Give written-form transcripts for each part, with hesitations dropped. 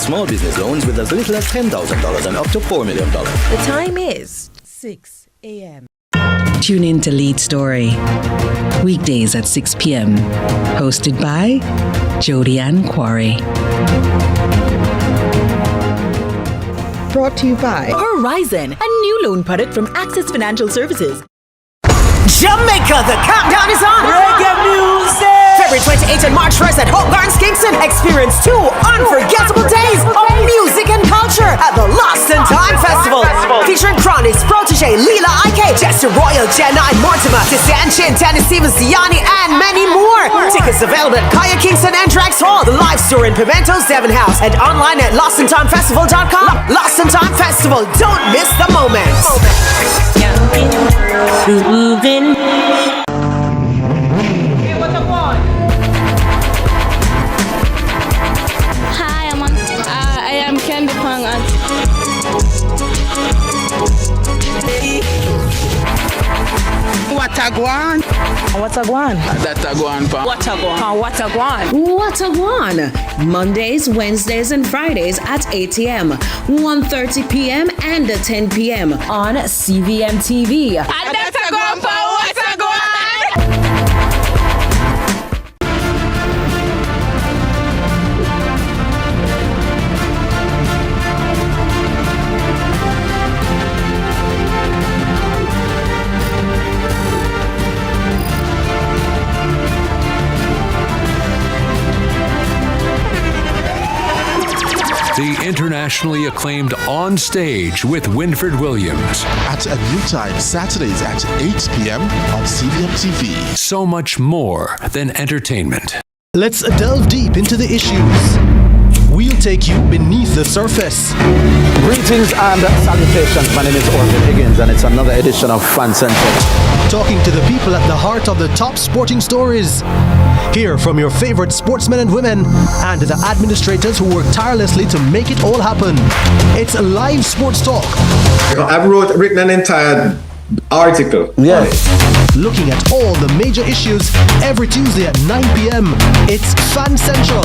small business loans with as little as $10,000 and up to $4 million. The time is 6 a.m. Tune in to Lead Story, weekdays at 6 p.m. Hosted by Jody Ann Quarry. Brought to you by Horizon, a new loan product from Access Financial Services. Jamaica, the countdown is on! Reggae music! February 28th and March 1st at Hope Gardens, Kingston. Experience 2 unforgettable days of music and culture at the Lost in Time Festival. Featuring Chronics, Protege, Leela Ike, Jester Royal, Jenna and Mortimer, Kisanchin, Dennis Stevens, Siani, and many more. Tickets available at Kaya Kingston and Drax Hall, the live store in Pimento's Devon House, and online at lostintimefestival.com. Lost in Time Festival, don't miss the moments. Moving. Hi, I am Candy Pang and Watagwan. Watagwan. Datagwan pa. Watagwan. Watagwan. Mondays, Wednesdays, and Fridays at 8 a.m., 1:30 p.m., and 10 p.m. on CVMTV. Datagwan pa Watagwan. The internationally acclaimed On Stage with Winfred Williams. At a new time, Saturdays at 8 p.m. on CVM TV. So much more than entertainment. Let's delve deep into the issues. We'll take you beneath the surface. Greetings and salutations. My name is Orville Higgins and it's another edition of Fan Central. Talking to the people at the heart of the top sporting stories. Hear from your favorite sportsmen and women and the administrators who work tirelessly to make it all happen. It's live sports talk. I've written an entire article. Yeah. Looking at all the major issues every Tuesday at 9 p.m. It's Fan Central.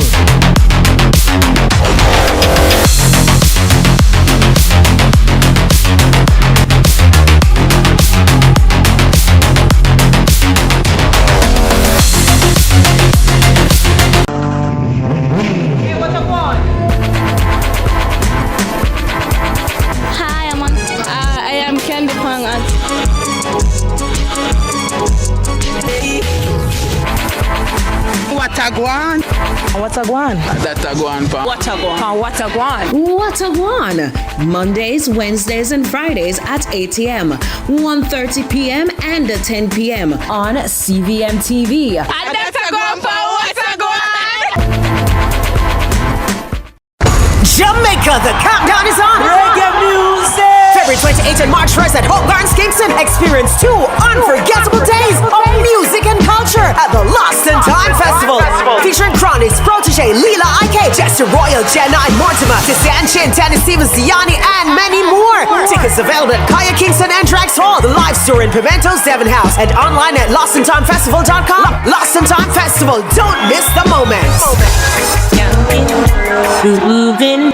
Hi, I am Candy Pang and Watagwan. Watagwan. Datagwan pa. Watagwan. Watagwan. Mondays, Wednesdays, and Fridays at 8 a.m., 1:30 p.m., and 10 p.m. on CVMTV. Datagwan pa Watagwan. Jamaica, the countdown is on! Reggae music! February 28th and March 1st at Hope Gardens, Kingston. Experience 2 unforgettable days of music and culture at the Lost in Time Festival. Featuring Chronics, Protege, Leela Ike, Jester Royal, Jenna and Mortimer, Kisanchin, Dennis Stevens, Siani, and many more. Tickets available at Kaya Kingston and Drax Hall, the live store in Pimento's Devon House, and online at lostintimefestival.com. Lost in Time Festival, don't miss the moments. Moving.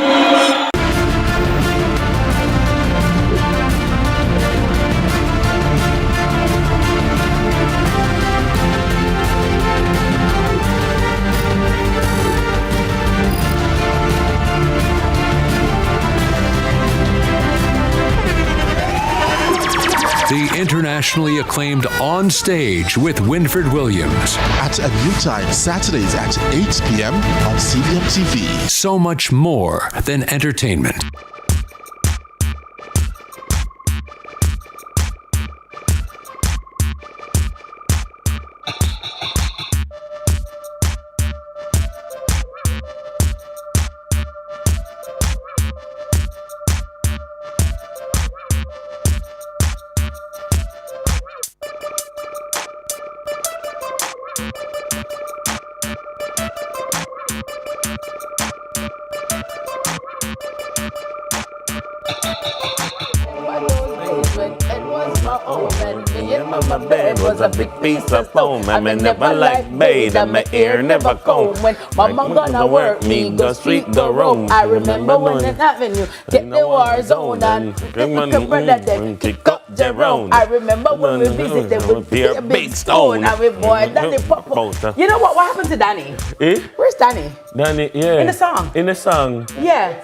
The internationally acclaimed On Stage with Winfred Williams. At a new time, Saturdays at 8 p.m. on CVM TV. So much more than entertainment. My bed was a big piece of foam. I never like bathe and my ear never comb. When mama gonna work me, go street, go roam. I remember when it happened, you get the war zone and kick up Jerome. I remember when we visited with a big stone and we boy Danny pop. You know what happened to Danny? Where's Danny? Danny, yeah. In the song. In the song. Yeah.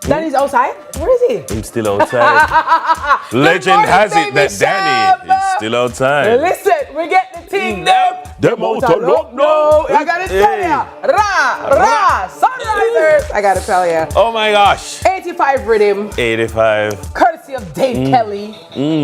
Danny's outside? Where is he? I'm still outside. Legend has it that Danny is still outside. Listen, we get the team there. Them out to look no. I gotta tell ya. Sunrisers. I gotta tell ya. Oh my gosh. 85 rhythm. 85. Courtesy of Dave Kelly.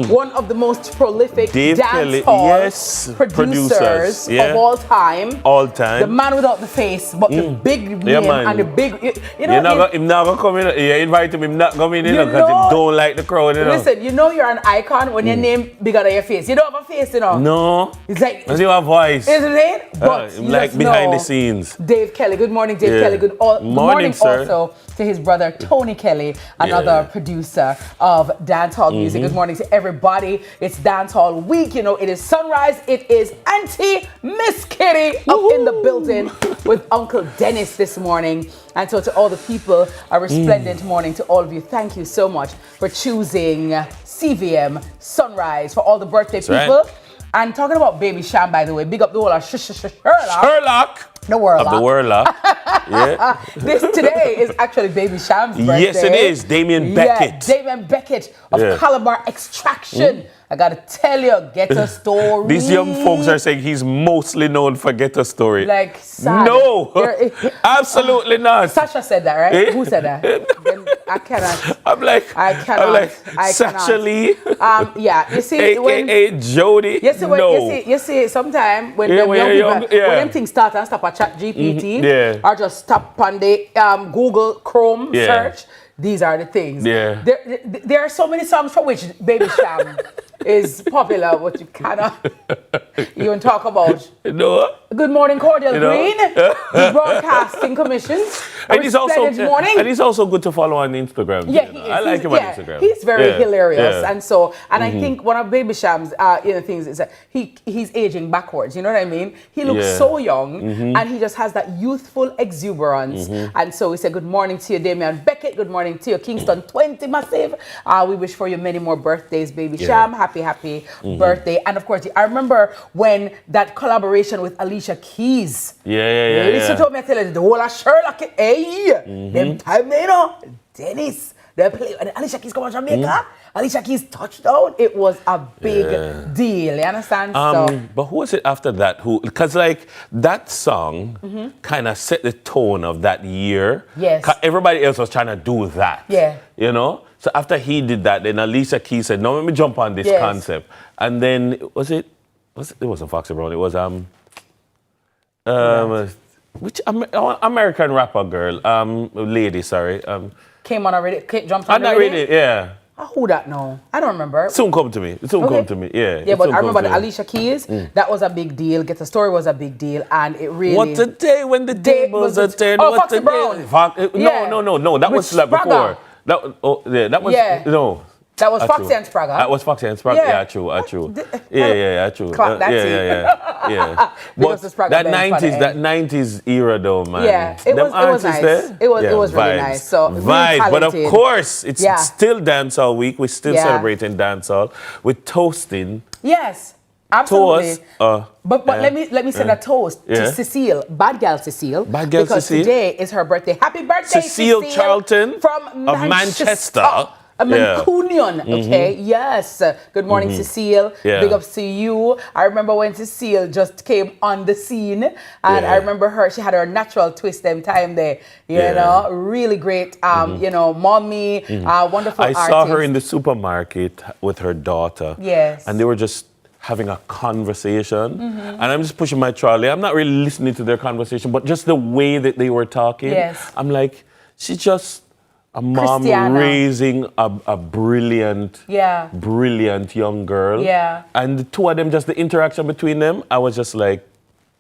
One of the most prolific dancehall producers of all time. All time. The man without the face, but the big name and the big. You know, him not gonna come in. You invite him not come in, because he don't like the crowd. Listen, you know you're an icon when your name bigger than your face. You don't have a face, you know. No. It's like. Does he have a voice? Isn't it? But like behind the scenes. Dave Kelly. Good morning, Dave Kelly. Good morning sir. Also to his brother Tony Kelly, another producer of dancehall music. Good morning to everybody. It's dancehall week. You know, it is sunrise. It is Auntie Miss Kitty up in the building with Uncle Dennis this morning. And so to all the people, a resplendent morning to all of you. Thank you so much for choosing CVM Sunrise for all the birthday people. Right. And talking about Baby Sham, by the way, big up the whole of Sherlock. The Of the Warlock. Yeah. This today is actually Baby Sham's birthday. Yes, it is. Damien Beckett. Yeah, Damien Beckett of Calabar Extraction. I gotta tell you, Get a Story. These young folks are saying he's mostly known for Get a Story. Like, sad. No, absolutely not. Sasha said that, right? Who said that? Then I cannot. I cannot. Sasha Lee. Yeah, you see, AKA Jody. You see, sometimes when them young people, when them things start and stop at Chat GPT, or just stop on the Google Chrome search. These are the things. Yeah. There are so many songs for which Baby Sham is popular, but you cannot even talk about. No. Good morning, Cordial Green, the Broadcasting Commission. And he's also good to follow on Instagram. Yeah, he is. I like him on Instagram. He's very hilarious, and I think one of Baby Sham's things is that he's aging backwards. You know what I mean? He looks so young, and he just has that youthful exuberance. And so we say good morning to you, Damien Beckett. Good morning to you, Kingston 20 Massive. We wish for you many more birthdays, Baby Sham. Happy birthday. And of course, I remember when that collaboration with Alicia Keys. Listen to me, I tell you, the whole of Sherlock, them time, you know, Dennis, they play, and Alicia Keys come on Jamaica, Alicia Keys touchdown, it was a big deal, you understand? But who was it after that? Because like that song kind of set the tone of that year. Yes. Everybody else was trying to do that. Yeah. You know? So after he did that, then Alicia Keys said, no, let me jump on this concept. And then, it wasn't Foxy Brown, it was, which American rapper girl, lady, sorry. Came on already, jumped on already? Yeah. Who that know? I don't remember. Soon come to me. Come to me. Yeah. Yeah, but I remember the Alicia Keys. That was a big deal. Get a Story was a big deal, and it really. What a day when the tables are turned. Oh, Foxy Brown. No. That was like before. No. That was Foxy and Spragga. That was Foxy and Spragga. Yeah, true. Yeah, true. Clap that yeah. But that 90s era though, man. Yeah, it was nice. It was really nice. So vibes. But of course, it's still dancehall week. We're still celebrating dancehall with toasting. Yes. Absolutely. Toast. But let me send a toast to Cecile, bad girl Cecile. Because today is her birthday. Happy birthday, Cecile Charlton from of Manchester. A Mancunian, okay? Yes. Good morning, Cecile. Big ups to you. I remember when Cecile just came on the scene, and I remember she had her natural twist them time there. You know, really great, you know, mommy, wonderful artist. I saw her in the supermarket with her daughter. Yes. And they were just having a conversation. And I'm just pushing my trolley. I'm not really listening to their conversation, but just the way that they were talking. Yes. I'm like, she's just a mom Christiana. raising a brilliant young girl. Yeah. And the two of them, just the interaction between them, I was just like,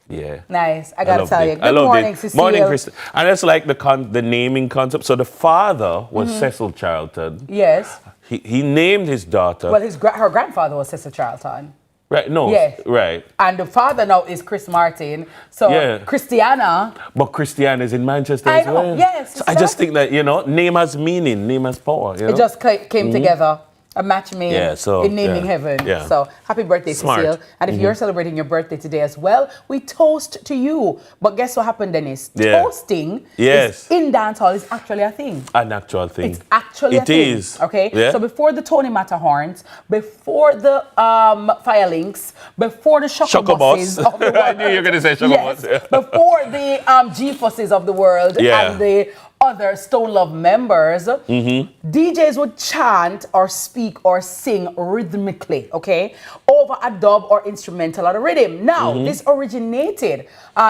Yeah. Nice. I gotta tell you. I Good loved morning, it. Cecile. Morning, Krista. And it's like the naming concept. So the father was Cecil Charlton. Yes. He named his daughter. Well, her grandfather was Cecil Charlton. Right, no. Yes. Right. And the father now is Chris Martin. So Christiana. But Christiana is in Manchester I as know, well. yes. So I just think that, name has meaning, name has power. You know? It just came together. A match made in naming heaven. Yeah. So happy birthday, Cecile. And if you're celebrating your birthday today as well, we toast to you. But guess what happened, Dennis? Yeah. Toasting in dancehall is actually a thing. An actual thing. It's actually a thing. It is. Okay? Yeah. So before the Tony Matterhorns, before the Firelinks, before the Shockerbuses of the world. I knew you were going to say Shockerbus. Yes. Before the G-Fusses of the world and the other Stone Love members, DJs would chant or speak or sing rhythmically, okay, over a dub or instrumental or a rhythm. Now, this originated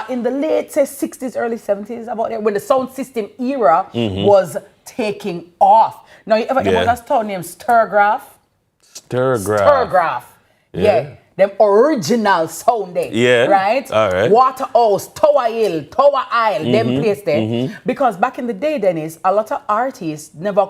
in the late 60s, early 70s, about there, when the sound system era was taking off. Now, you ever hear about that town named Sturgraph? Sturgraph. Yeah. Them original sound there. Yeah. Right? All right. Waterhouse, Tower Hill, Tower Isle, them place there. Because back in the day, Dennis, a lot of artists never,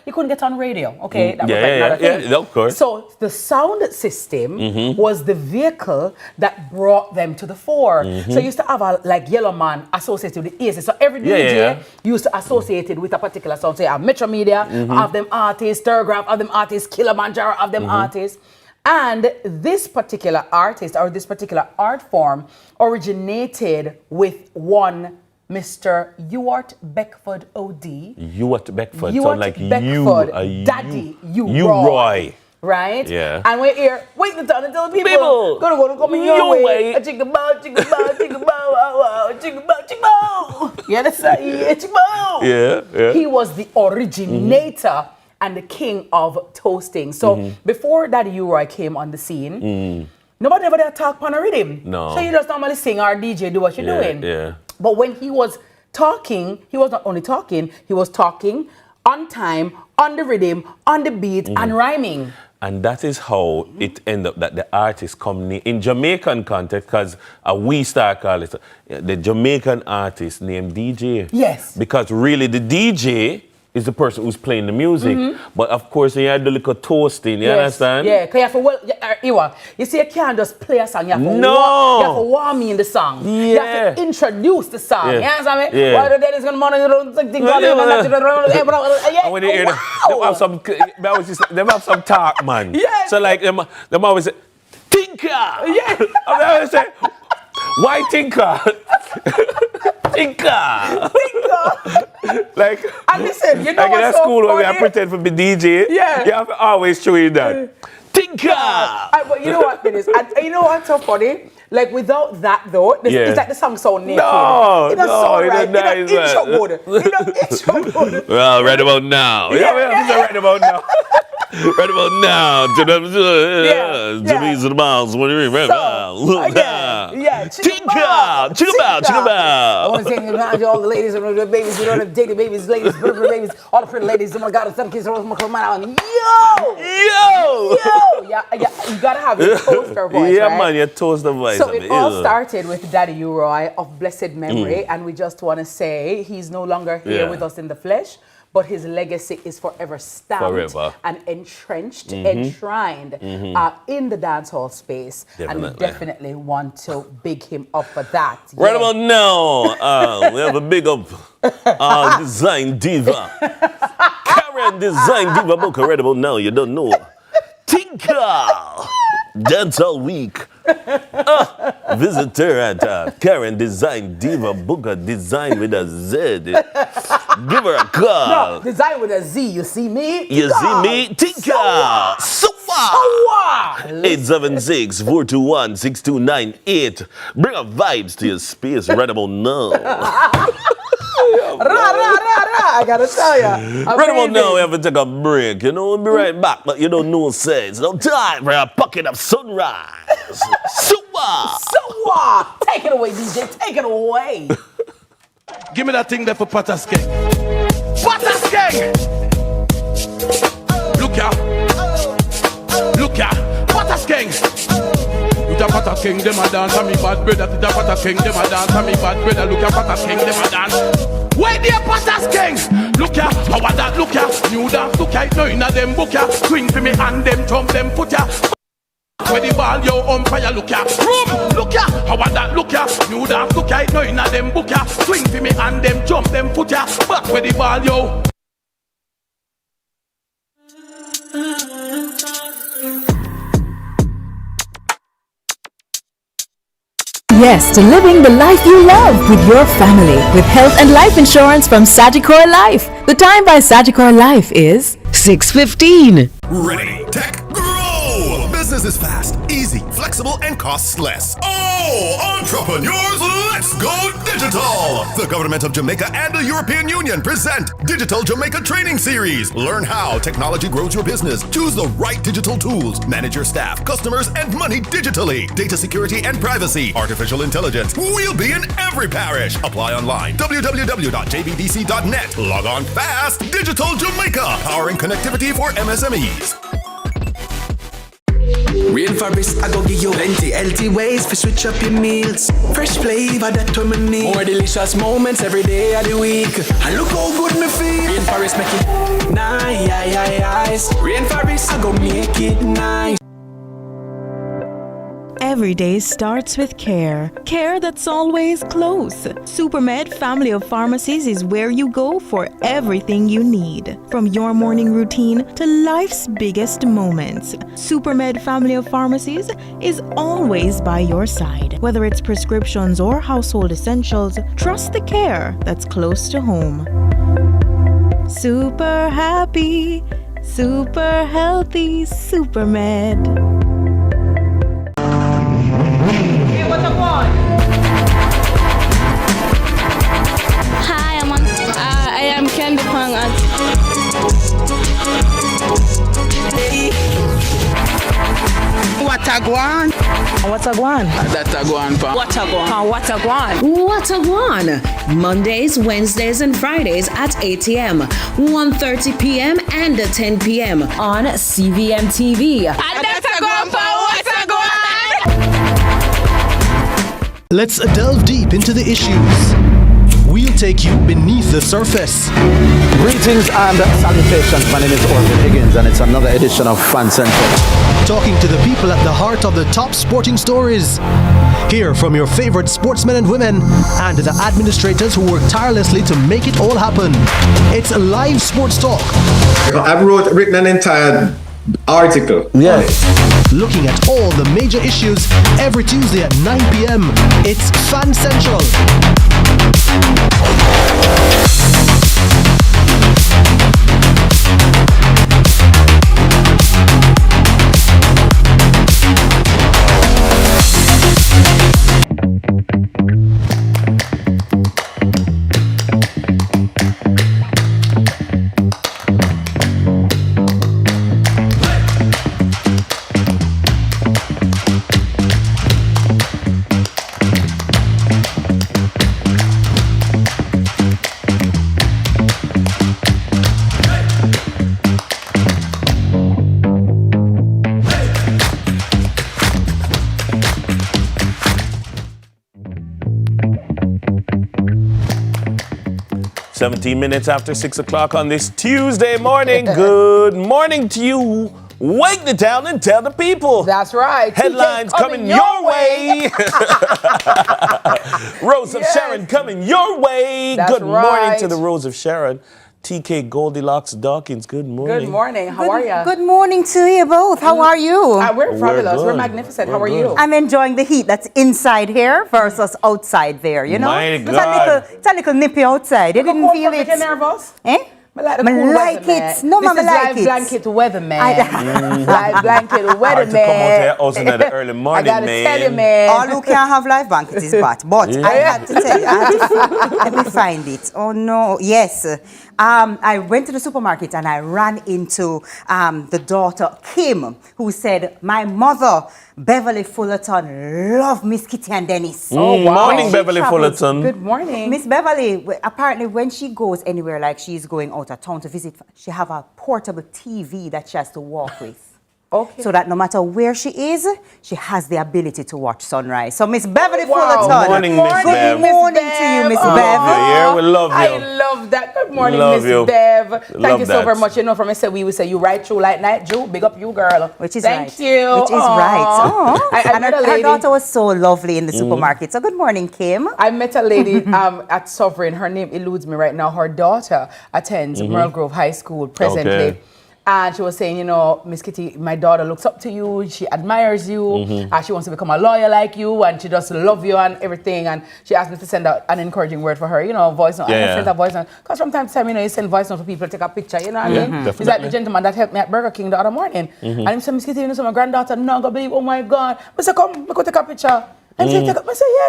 you couldn't get on radio, okay? That was another thing. Yeah, of course. So the sound system was the vehicle that brought them to the fore. So you used to have like Yellow Man associated with the ACE. So every DJ used to associate it with a particular sound. So you have Metro Media, have them artists, Sturgraph, have them artists, Kilimanjaro, have them artists. And this particular artist or this particular art form originated with one Mr. Ewart Beckford O.D. Ewart Beckford, Ewart sound like Beckford, you, Daddy Roy. Right? Yeah. And we're here, wait the time and tell people, gonna come in your way. A chicka bow, chicka bow, chicka bow, chicka bow, chicka bow. You understand? Yeah, chicka bow. Yeah. He was the originator and the king of toasting. So before Daddy U-Roy came on the scene, nobody ever did talk on a rhythm. No. So you just normally sing or DJ, do what you're doing. Yeah. But when he was talking, he was not only talking, he was talking on time, on the rhythm, on the beat, and rhyming. And that is how it ended up that the artist come in Jamaican context, because we start calling it the Jamaican artist named DJ. Yes. Because really the DJ is the person who's playing the music. But of course, you had the little toasting, you understand? Yeah, because you have to, you see, you can't just play a song, you have to, you have to warm me in the song. Yeah. You have to introduce the song, you understand me? Yeah. Why the dead is going And when they hear them have some talk, man. Yes. So like, them always say, Tinker! Yeah. And they always say, why Tinker? Tinker! Like, and listen, you know like in that so school funny? where we pretend to be DJ, you have to always show you that. Tinker! But you know what, Dennis? You know what's so funny? Like without that though, it's like the song sound naked. It doesn't sound right. It doesn't intro good. It doesn't intro good. Well, right about now. Right about now. Right about now. Jimmy's the mouse. What do you mean? Tinker! I want to say all the ladies, the babies, the dating babies, babies, all the pretty ladies. Oh my God, some kids are come out. Yo! You gotta have your toaster voice, yeah, right? man, your toaster voice. So it all started with Daddy U-Roy of blessed memory, and we just want to say he's no longer here with us in the flesh, but his legacy is forever stamped and entrenched, enshrined in the dancehall space. And we definitely want to big him up for that. Right about now, we have a big up design diva. Karen Design Diva book right about now, you don't know. Tinker! Dancehall Week. Visitor at Karen Design Diva Booker Design with a Z. Give her a call. No, design with a Z. You see me? You see me? Tinker! Sowa! 876-421-6298. Bring a vibes to your space right about now. I gotta tell you. Right about now, we have to take a break. You know, we'll be right back, but you don't know, say it's no time for a pocket of sunrise. Sowa! Take it away, DJ. Take it away. Give me that thing there for Pataskeng. Pataskeng! Look ya. Pataskeng! You got Pataskeng. king, them a dance. And me bad brother to the Potter king, them a dance. And me bad brother look at Potter king, them a dance. Where the Potter king? Look ya, how a that look ya? New dance look ya, no inna them book ya. Swing for me and them jump them foot ya. Where the ball yo umpire look ya. Room look ya, how a that look ya? New dance look ya, no inna them book ya. Swing for me and them jump them foot ya. Back where the ball yo. Yes, to living the life you love with your family with health and life insurance from Sagicor Life. The time by Sagicor Life is 6:15. Ready, tech, grow! Business is fast, easy, flexible, and costs less. Oh, entrepreneurs, let's go digital! The government of Jamaica and the European Union present Digital Jamaica Training Series. Learn how technology grows your business. Choose the right digital tools. Manage your staff, customers, and money digitally. Data security and privacy. Artificial intelligence. We'll be in every parish. Apply online. www.jbdc.net. Log on fast. Digital Jamaica. Powering connectivity for MSMEs. Rainforest, I go give you plenty healthy ways to switch up your meals. Fresh flavor that we need. More delicious moments every day of the week. And look how good me feel. Rainforest make it nice. Rainforest, I go make it nice. Every day starts with care. Care that's always close. Supermed Family of Pharmacies is where you go for everything you need. From your morning routine to life's biggest moments. Supermed Family of Pharmacies is always by your side. Whether it's prescriptions or household essentials, trust the care that's close to home. Super happy, super healthy, Supermed. Hi, I am Candy Pang. What a guan? What a guan? That a guan pa. What a guan? What a guan? What a guan? Mondays, Wednesdays, and Fridays at 8 a.m., 1:30 p.m., and 10 p.m. on CVMTV. That's a guan pa. What a guan? Let's delve deep into the issues. We'll take you beneath the surface. Greetings and salutations. My name is Orville Higgins, and it's another edition of Fan Central. Talking to the people at the heart of the top sporting stories. Hear from your favorite sportsmen and women and the administrators who work tirelessly to make it all happen. It's live sports talk. I've written an entire article. Yes. Looking at all the major issues every Tuesday at 9 p.m. It's Fan Central. Minutes after 6 o'clock on this Tuesday morning. Good morning to you. Wake the town and tell the people. That's right. Headlines coming your way. Rose of Sharon coming your way. That's Good morning right. to the Rose of Sharon. TK Goldilocks Dawkins, good morning. Good morning. How are you? Good morning to you both. How are you? We're fabulous. We're good. magnificent. We're How are good. you? I'm enjoying the heat that's inside here versus outside there, you know? My It's God. it's a little nippy outside. You didn't feel it? You're nervous? Eh? I like the Me cool like weather, man. it. No, this mama is like live it. blanket weather, man. Mm-hmm. Live blanket weather, Hard to man. come out here also in the early morning, I gotta man. tell you, man. All who can't have live blanket is bad. But I had to tell you, let me find it. Oh no, yes. I went to the supermarket and I ran into the daughter, Kim, who said, my mother, Beverly Fullerton, love Miss Kitty and Dennis. Oh, wow. Morning, She Beverly travels- Fullerton. Good morning. Miss Beverly, apparently when she goes anywhere, like she's going out of town to visit, she have a portable TV that she has to walk with. Okay. So that no matter where she is, she has the ability to watch sunrise. So Miss Beverly Fullerton. Good morning, Miss Bev. Good morning to you, Miss Bev. Yeah, we love you. I love that. Good morning, Love Miss you. Bev. Thank Love you so that. very much. You know, from I we say you right through like night, Jew. Big up you, girl. Which is Thank right. you. Which is right. Oh. I met a Her lady. daughter was so lovely in the supermarket. So good morning, Kim. I met a lady at Sovereign. Her name eludes me right now. Her daughter attends Merle Grove High School presently. Okay. And she was saying, you know, Miss Kitty, my daughter looks up to you. She admires you. She wants to become a lawyer like you. And she just love you and everything. And she asked me to send out an encouraging word for her, you know, voice note. I sent a voice note. Because from time to time, you know, you send voice note for people to take a picture, you know what I mean? It's like the gentleman that helped me at Burger King the other morning. And he said, Miss Kitty, you know, so my granddaughter, no, go believe, oh my God. I said, come, go take a picture. And she said,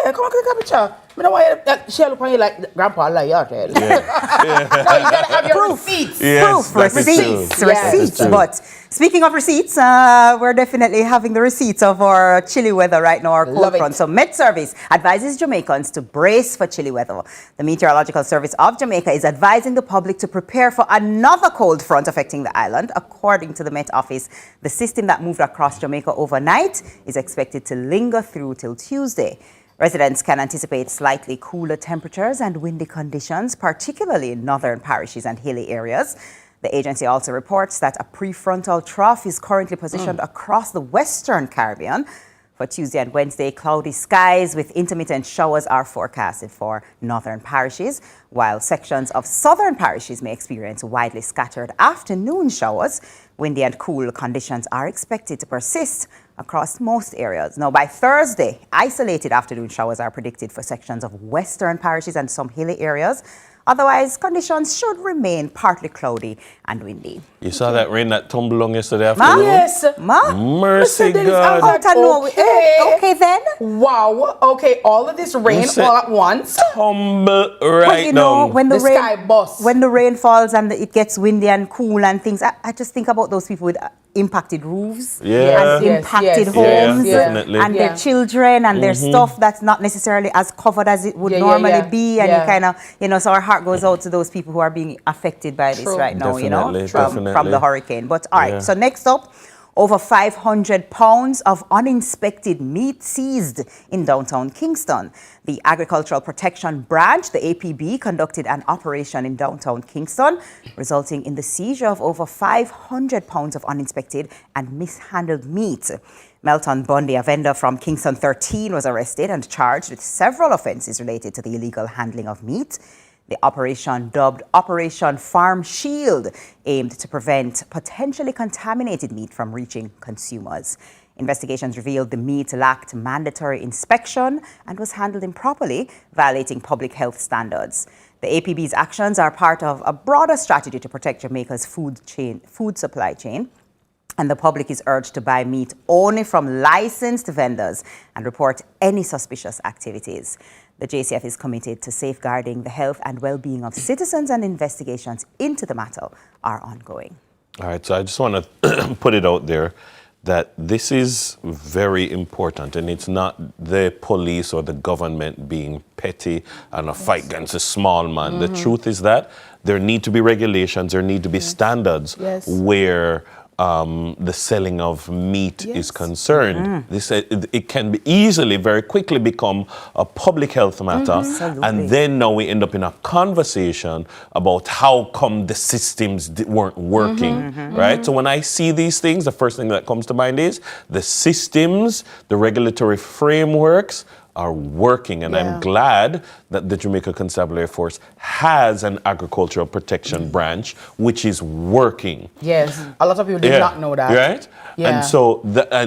yeah, come on, take a picture. I don't know why she look on you like, Grandpa, like, yeah. No, you gotta have your receipts. Yes, Receipts. Yeah. Receipts. But speaking of receipts, we're definitely having the receipts of our chilly weather right now, our cold front. So Met Service advises Jamaicans to brace for chilly weather. The Meteorological Service of Jamaica is advising the public to prepare for another cold front affecting the island. According to the Met Office, the system that moved across Jamaica overnight is expected to linger through till Tuesday. Residents can anticipate slightly cooler temperatures and windy conditions, particularly in northern parishes and hilly areas. The agency also reports that a prefrontal trough is currently positioned across the Western Caribbean. For Tuesday and Wednesday, cloudy skies with intermittent showers are forecasted for northern parishes, while sections of southern parishes may experience widely scattered afternoon showers. Windy and cool conditions are expected to persist across most areas. Now, by Thursday, isolated afternoon showers are predicted for sections of western parishes and some hilly areas. Otherwise, conditions should remain partly cloudy and windy. You saw that rain that tumbled on yesterday afternoon? Yes. Mercy God. Okay then. Wow. Okay, all of this rain all at once. Tumble right now. now. When the rain, sky busts. When the rain falls and it gets windy and cool and things, I just think about those people with impacted roofs and impacted homes and their children and their stuff that's not necessarily as covered as it would normally be, and you kind of, you know, so our heart goes out to those people who are being affected by this right now, you know, from the hurricane. But all right, so next up, over 500 pounds of uninspected meat seized in downtown Kingston. The Agricultural Protection Branch, the APB, conducted an operation in downtown Kingston, resulting in the seizure of over 500 pounds of uninspected and mishandled meat. Melton Bundy, a vendor from Kingston 13, was arrested and charged with several offences related to the illegal handling of meat. The operation, dubbed Operation Farm Shield, aimed to prevent potentially contaminated meat from reaching consumers. Investigations revealed the meat lacked mandatory inspection and was handled improperly, violating public health standards. The APB's actions are part of a broader strategy to protect Jamaica's food supply chain. And the public is urged to buy meat only from licensed vendors and report any suspicious activities. The JCF is committed to safeguarding the health and well-being of citizens, and investigations into the matter are ongoing. All right, so I just want to put it out there that this is very important, and it's not the police or the government being petty and a fight against a small man. The truth is that there need to be regulations, there need to be standards where the selling of meat is concerned. It can be easily, very quickly become a public health matter. And then now we end up in a conversation about how come the systems weren't working, right? So when I see these things, the first thing that comes to mind is the systems, the regulatory frameworks are working, and I'm glad that the Jamaica Constabulary Force has an agricultural protection branch which is working. Yes, a lot of people did not know that. Right? Yeah.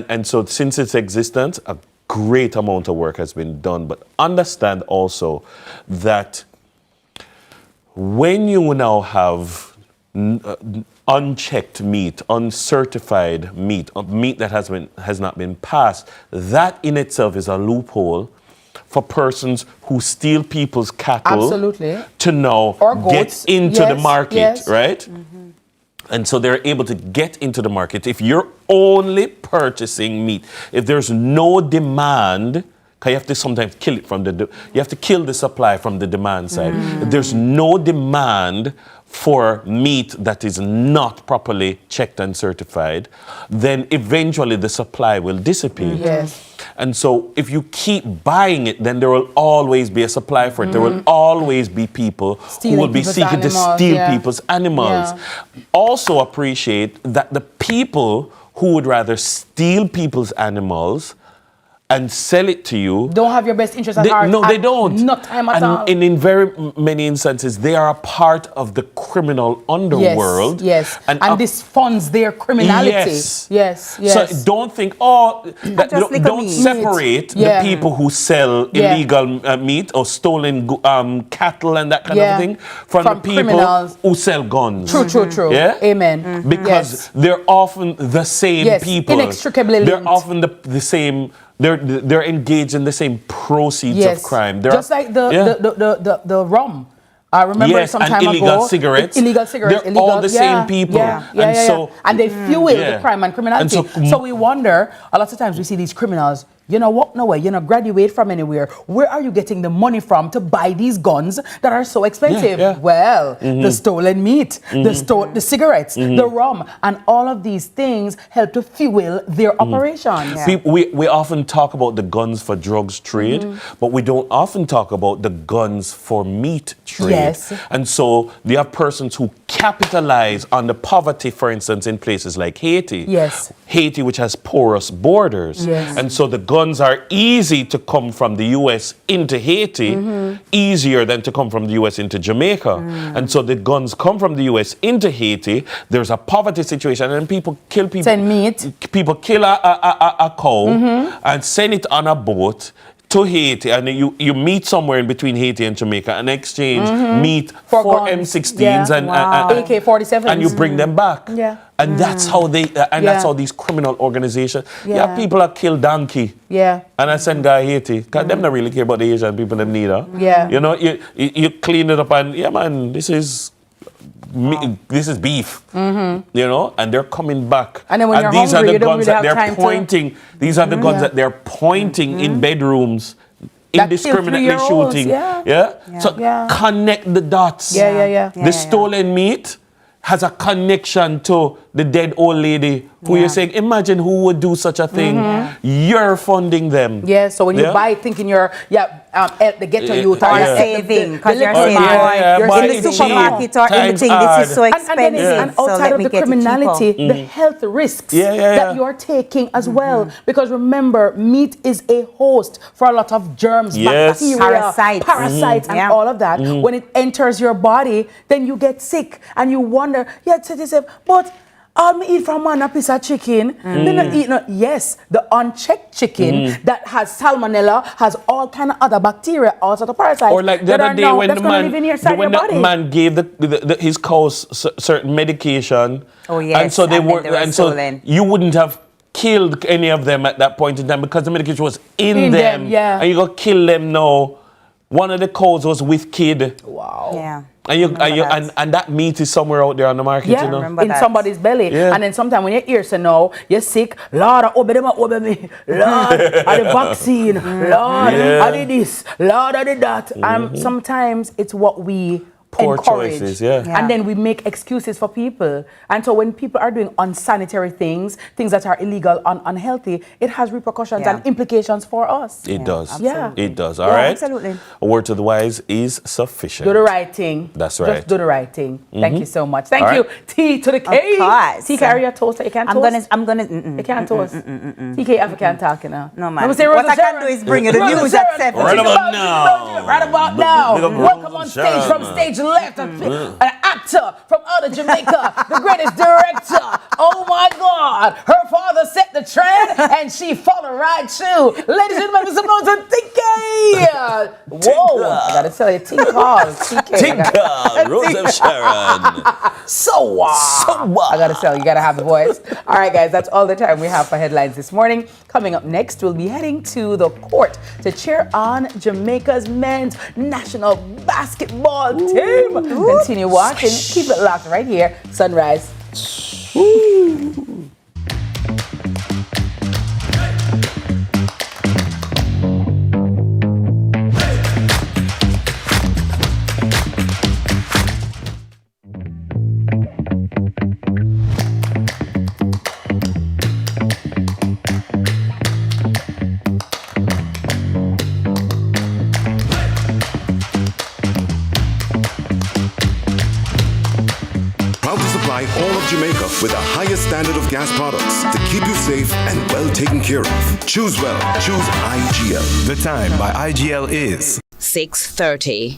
And so since its existence, a great amount of work has been done. But understand also that when you now have unchecked meat, uncertified meat, meat that has not been passed, that in itself is a loophole for persons who steal people's cattle to now get into the market, right? And so they're able to get into the market. If you're only purchasing meat, if there's no demand, because you have to sometimes kill it from you have to kill the supply from the demand side. If there's no demand for meat that is not properly checked and certified, then eventually the supply will disappear. Yes. And so if you keep buying it, then there will always be a supply for it. There will always be people who will be seeking to steal people's animals. Also appreciate that the people who would rather steal people's animals and sell it to you don't have your best interest at heart. No, they don't. No time at all. And in very many instances, they are a part of the criminal underworld. Yes. And this funds their criminality. Yes. So don't think, don't separate the people who sell illegal meat or stolen cattle and that kind of thing from the people criminals who sell guns. True. Yeah? Amen. Because they're often the same people. Inextricably linked. They're often the same. They're engaged in the same proceeds of crime. Just like the rum. I remember some time ago. Illegal cigarettes. They're all the same people. And they fuel the crime and criminality. So we wonder, a lot of times we see these criminals, walk nowhere, graduate from anywhere. Where are you getting the money from to buy these guns that are so expensive? Well, the stolen meat, the cigarettes, the rum, and all of these things help to fuel their operations. We often talk about the guns for drugs trade, but we don't often talk about the guns for meat trade. Yes. And so there are persons who capitalize on the poverty, for instance, in places like Haiti. Yes. Haiti, which has porous borders. Yes. And so the guns are easy to come from the U.S. into Haiti, easier than to come from the U.S. into Jamaica. And so the guns come from the U.S. into Haiti. There's a poverty situation, and people kill people. Send meat. People kill a cow and send it on a boat to Haiti, and you meet somewhere in between Haiti and Jamaica and exchange meat for M16s and AK-47s, and you bring them back. And that's how that's how these criminal organizations. People are kill donkey. And I send guy Haiti because them not really care about the Asian people them neither. You clean it up and man, this is beef, and they're coming back. And then when you're hungry, you don't really have time pointing. These are the guns that they're pointing in bedrooms, indiscriminately shooting. So connect the dots. The stolen meat has a connection to the dead old lady who you're saying, imagine who would do such a thing. You're funding them. So when you buy it thinking you're the ghetto youth or saving, because you're saving in the supermarket or anything, this is so expensive. And outside of the criminality, the health risks that you're taking as well. Because remember, meat is a host for a lot of germs, bacteria, parasites, and all of that. When it enters your body, then you get sick and you wonder, but I'll eat from one a piece of chicken. They're not eating. Yes, the unchecked chicken that has salmonella, has all kind of other bacteria, all sort of parasites. Or like the other day when the man gave his cows certain medication. And so they were, and so you wouldn't have killed any of them at that point in time because the medication was in them. And you go kill them now. One of the cows was with kid. Wow. And that meat is somewhere out there on the market, in somebody's belly. And then sometimes when you hear so now, you're sick, Lord, obey me, Lord, I the vaccine, Lord, I did this, Lord, I did that. Sometimes it's what we poor encourage. choices, And then we make excuses for people. And so when people are doing unsanitary things that are illegal, unhealthy, it has repercussions and implications for us. It does. Absolutely. It does. All right. Absolutely. A word to the wise is sufficient. Do the right thing. That's right. Just do the right thing. Thank you so much. Thank you. T to the K. Of course. T carry a toast. You can't toast. I'm gonna. You can't toast. TK African talking now. No man. What I can do is bring you the news at 7. Right about now. Right about now. Welcome on stage from stage left. An actor from out of Jamaica, the greatest director. Oh my God. Her father set the trend and she followed right through. Ladies and gentlemen, some noise on TK. Whoa. I gotta tell you, Tinka, Rose of Sharon. So I gotta tell you, gotta have the voice. All right, guys, that's all the time we have for headlines this morning. Coming up next, we'll be heading to the court to cheer on Jamaica's men's national basketball team. Continue watching. Keep it locked right here. Sunrise. supply all of Jamaica with the highest standard of gas products to keep you safe and well taken care of. Choose well. Choose IGL. The time by IGL is 6:30.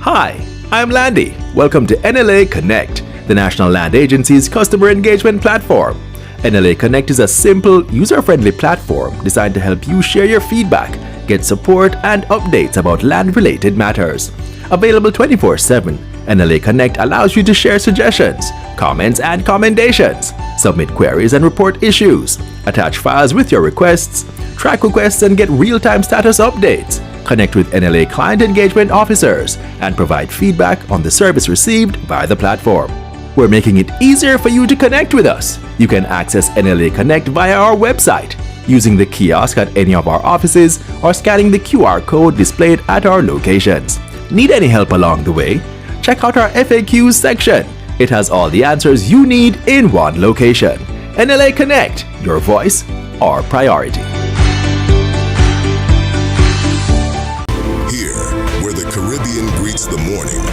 Hi, I'm Landy. Welcome to NLA Connect, the National Land Agency's customer engagement platform. NLA Connect is a simple, user-friendly platform designed to help you share your feedback, get support, and updates about land-related matters. Available 24/7, NLA Connect allows you to share suggestions, comments, and commendations, submit queries and report issues, attach files with your requests, track requests and get real-time status updates, connect with NLA client engagement officers, and provide feedback on the service received via the platform. We're making it easier for you to connect with us. You can access NLA Connect via our website, using the kiosk at any of our offices, or scanning the QR code displayed at our locations. Need any help along the way? Check out our FAQs section. It has all the answers you need in one location. NLA Connect, your voice, our priority. Here, where the Caribbean greets the morning,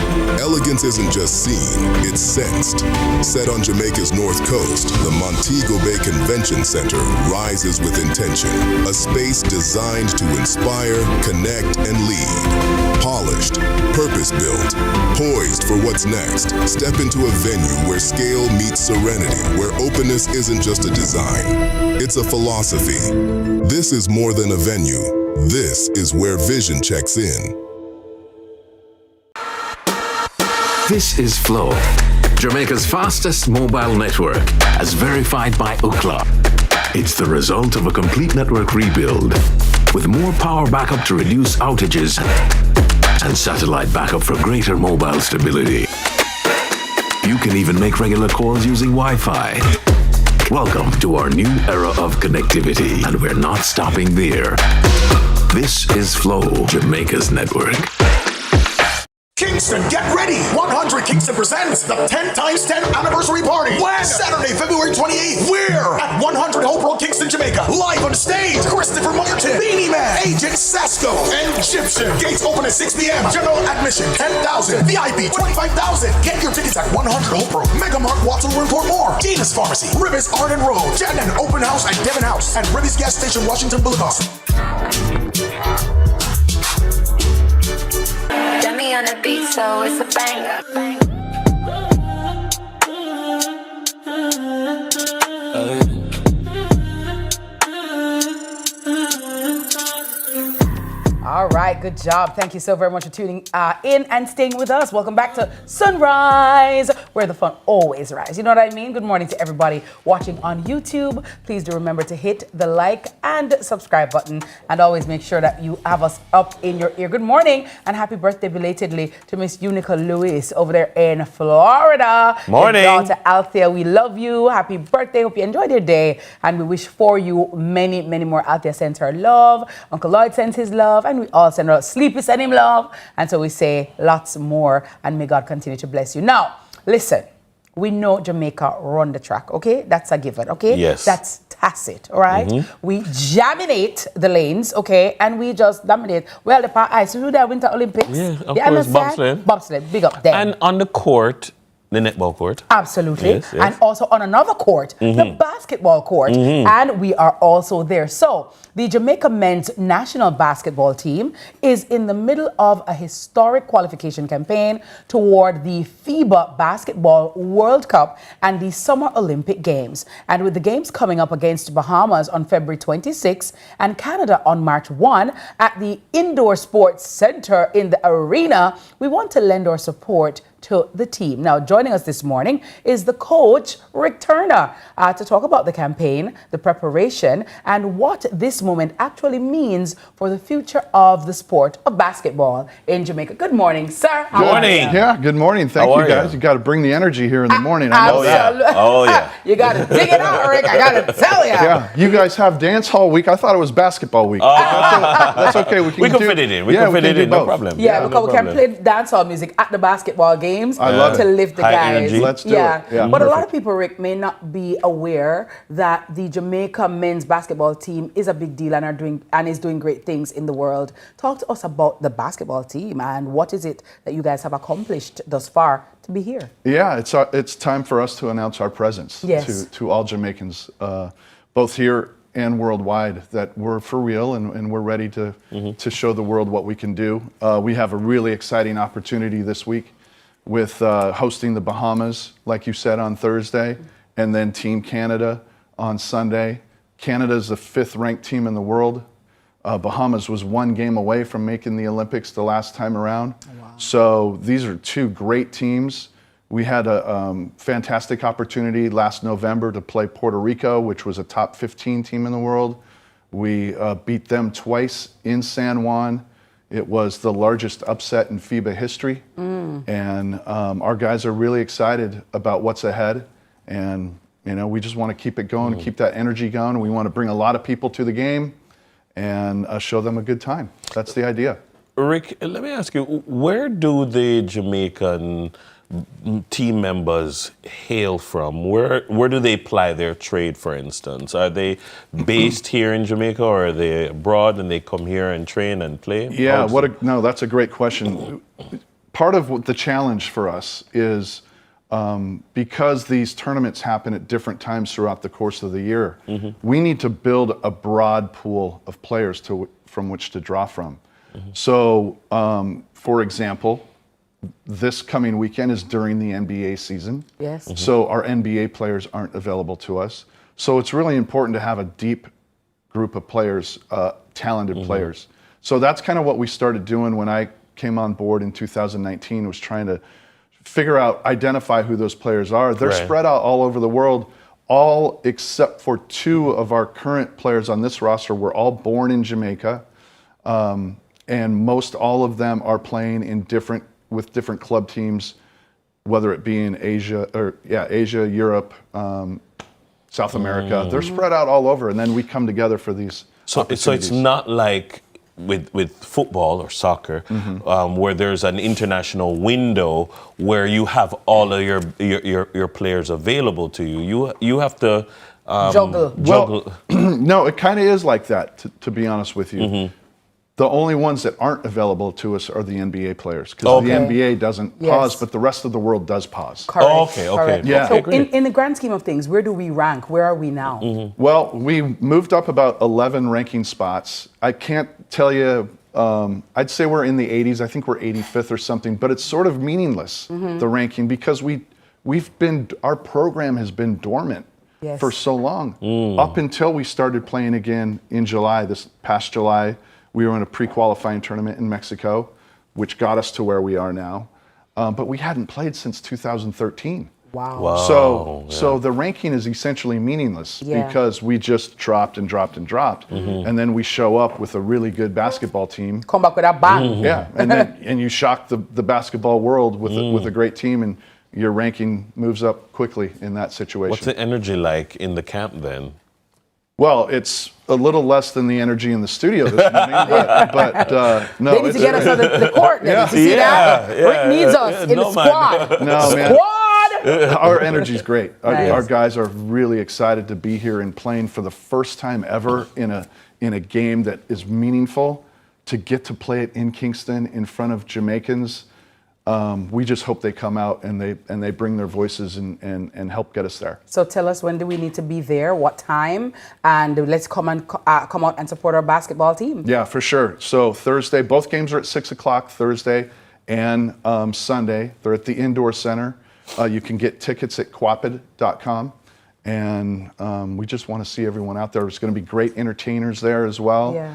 elegance isn't just seen, it's sensed. Set on Jamaica's north coast, the Montego Bay Convention Center rises with intention. A space designed to inspire, connect, and lead. Polished, purpose-built, poised for what's next. Step into a venue where scale meets serenity, where openness isn't just a design, it's a philosophy. This is more than a venue. This is where vision checks in. This is Flow, Jamaica's fastest mobile network, as verified by Ookla. It's the result of a complete network rebuild, with more power backup to reduce outages and satellite backup for greater mobile stability. You can even make regular calls using Wi-Fi. Welcome to our new era of connectivity, and we're not stopping there. This is Flow, Jamaica's network. Kingston, get ready! 100 Kingston presents the 10 times 10 anniversary party. When? Saturday, February 28th. We're at 100 Hope Road, Kingston, Jamaica. Live on stage, Christopher Martin, Beanie Man, Agent Sasko, and Egyptian. Gates open at 6 p.m. General admission, 10,000. VIP, 25,000. Get your tickets at 100 Hope Road. Mega Mart, Waterloo, and Port Moore. Gina's Pharmacy, Ribis, Arden Road. Jannan Open House at Devon House. And Ribis Gas Station, Washington Boulevard. Me on the beat, so it's a banger. All right, good job. Thank you so very much for tuning in and staying with us. Welcome back to Sunrise, where the fun always rises. You know what I mean? Good morning to everybody watching on YouTube. Please do remember to hit the like and subscribe button, and always make sure that you have us up in your ear. Good morning and happy birthday belatedly to Miss Unica Lewis over there in Florida. Morning. Your daughter Althea, we love you. Happy birthday. Hope you enjoyed your day, and we wish for you many, many more. Althea sends her love. Uncle Lloyd sends his love, and we all send out Sleepy, send him love. And so we say lots more, and may God continue to bless you. Now, listen, we know Jamaica run the track, okay? That's a given, okay? Yes. That's tacit, all right? Mm-hmm. We jaminate the lanes, okay? And we just dominate. Well, the ice, who that Winter Olympics? Yeah, of You course, understand? bobsled. Bobsled, big up them. And on the court, the netball court. Absolutely. Yes, yes. And also on another court, the basketball court. And we are also there. So the Jamaica men's national basketball team is in the middle of a historic qualification campaign toward the FIBA Basketball World Cup and the Summer Olympic Games. And with the games coming up against Bahamas on February 26 and Canada on March 1 at the Indoor Sports Center in the arena, we want to lend our support to the team. Now, joining us this morning is the coach, Rick Turner, to talk about the campaign, the preparation, and what this moment actually means for the future of the sport of basketball in Jamaica. Good morning, sir. Good morning. Yeah, good morning. Thank you, guys. You got to bring the energy here in the morning. I know that. Oh, yeah. You got to dig it out, Rick. I got to tell you. Yeah, you guys have dance hall week. I thought it was basketball week. That's okay. We can fit it in. We can fit it in. No problem. Yeah, because we can play dancehall music at the basketball game. games I love to it. lift the High guys. energy. Let's do it. Yeah, But a lot perfect. of people, Rick, may not be aware that the Jamaica men's basketball team is a big deal and is doing great things in the world. Talk to us about the basketball team and what is it that you guys have accomplished thus far to be here. Yeah, it's time for us to announce our presence to all Jamaicans, both here and worldwide, that we're for real and we're ready to show the world what we can do. We have a really exciting opportunity this week with hosting the Bahamas, like you said, on Thursday, and then Team Canada on Sunday. Canada is the 5th ranked team in the world. Bahamas was 1 game away from making the Olympics the last time around. Wow. So these are 2 great teams. We had a fantastic opportunity last November to play Puerto Rico, which was a top 15 team in the world. We beat them twice in San Juan. It was the largest upset in FIBA history. And our guys are really excited about what's ahead. And we just want to keep it going, keep that energy going. We want to bring a lot of people to the game and show them a good time. That's the idea. Rick, let me ask you, where do the Jamaican team members hail from? Where do they ply their trade, for instance? Are they based here in Jamaica, or are they abroad and they come here and train and play? Yeah, no, that's a great question. Part of what the challenge for us is because these tournaments happen at different times throughout the course of the year, we need to build a broad pool of players from which to draw from. So, for example, this coming weekend is during the NBA season. Yes. So our NBA players aren't available to us. So it's really important to have a deep group of players, talented players. So that's kind of what we started doing when I came on board in 2019, was trying to identify who those players are. They're spread out all over the world, all except for 2 of our current players on this roster were all born in Jamaica. And most all of them are playing with different club teams, whether it be in Asia, Europe, South America. They're spread out all over, and then we come together for these opportunities. So it's not like with football or soccer, where there's an international window where you have all of your players available to you. You have to juggle. Well, no, it kind of is like that, to be honest with you. The only ones that aren't available to us are the NBA players, because the NBA doesn't pause, but the rest of the world does pause. Correct. Okay. Yeah. So in the grand scheme of things, where do we rank? Where are we now? Well, we moved up about 11 ranking spots. I can't tell you, I'd say we're in the 80s. I think we're 85th or something, but it's sort of meaningless, the ranking, because our program has been dormant for so long. Up until we started playing again in July, this past July. We were in a pre-qualifying tournament in Mexico, which got us to where we are now. But we hadn't played since 2013. Wow. So the ranking is essentially meaningless because we just dropped and dropped and dropped. And then we show up with a really good basketball team. Come back with a bang. Yeah, and you shock the basketball world with a great team, and your ranking moves up quickly in that situation. What's the energy like in the camp then? Well, it's a little less than the energy in the studio this morning, but no. They need to get us on the court. You see that? Rick needs us in the squad. No, man. Squad! Our energy's great. Our guys are really excited to be here and playing for the first time ever in a game that is meaningful. To get to play it in Kingston in front of Jamaicans. We just hope they come out and they bring their voices and help get us there. So tell us, when do we need to be there? What time? And let's come out and support our basketball team. Yeah, for sure. So Thursday, both games are at 6 o'clock Thursday and Sunday. They're at the Indoor Center. You can get tickets at quapid.com. And we just want to see everyone out there. There's going to be great entertainers there as well. Yeah.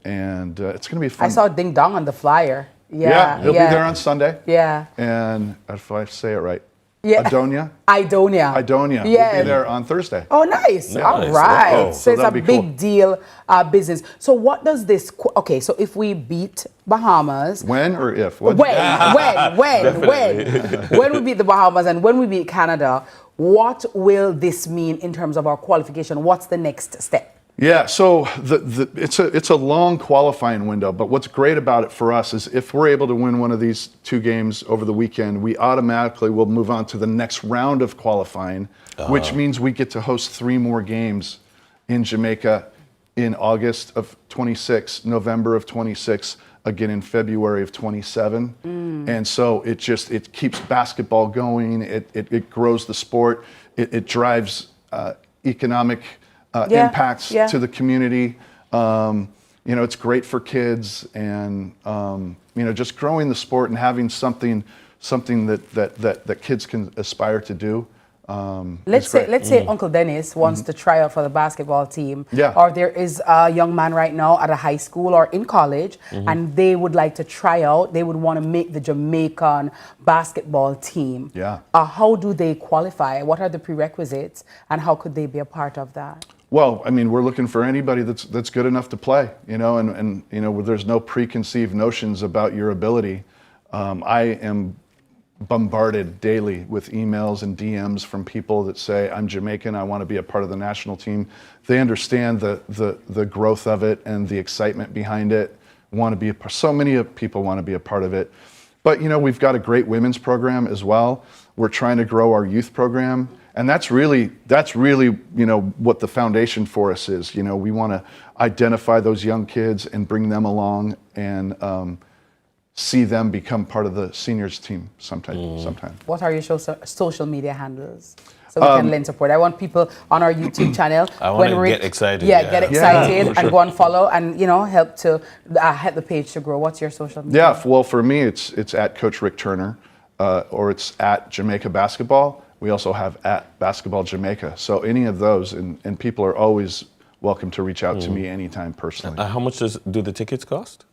And it's going to be fun. I saw Ding Dong on the flyer. Yeah, he'll be there on Sunday. Yeah. And if I say it right, Idonia. Yes. We'll be there on Thursday. Oh, nice. All right. So it's a big deal business. So what does this, so if we beat Bahamas. When or if? When we beat the Bahamas and when we beat Canada, what will this mean in terms of our qualification? What's the next step? Yeah, so it's a long qualifying window, but what's great about it for us is if we're able to win one of these 2 games over the weekend, we automatically will move on to the next round of qualifying, which means we get to host 3 more games in Jamaica in August of 26, November of 26, again in February of 27. And so it keeps basketball going, it grows the sport, it drives economic impacts to the community. It's great for kids, and just growing the sport and having something that kids can aspire to do. Let's say Uncle Dennis wants to try out for the basketball team, Yeah. or there is a young man right now at a high school or in college, and they would like to try out. They would want to make the Jamaican basketball team. Yeah. How do they qualify? What are the prerequisites, and how could they be a part of that? Well, I mean, we're looking for anybody that's good enough to play, and where there's no preconceived notions about your ability. I am bombarded daily with emails and DMs from people that say, I'm Jamaican, I want to be a part of the national team. They understand the growth of it and the excitement behind it, want to be a part. So many people want to be a part of it. But, we've got a great women's program as well. We're trying to grow our youth program. And that's really, what the foundation for us is. We want to identify those young kids and bring them along and see them become part of the seniors team sometime. What are your social media handles? So we can lend support. I want people on our YouTube channel. I want to get excited. Get excited and go and follow and help the page to grow. What's your social media? Yeah, well, for me, it's at Coach Rick Turner, or it's at Jamaica Basketball. We also have at Basketball Jamaica. So any of those, and people are always welcome to reach out to me anytime personally. How much do the tickets cost?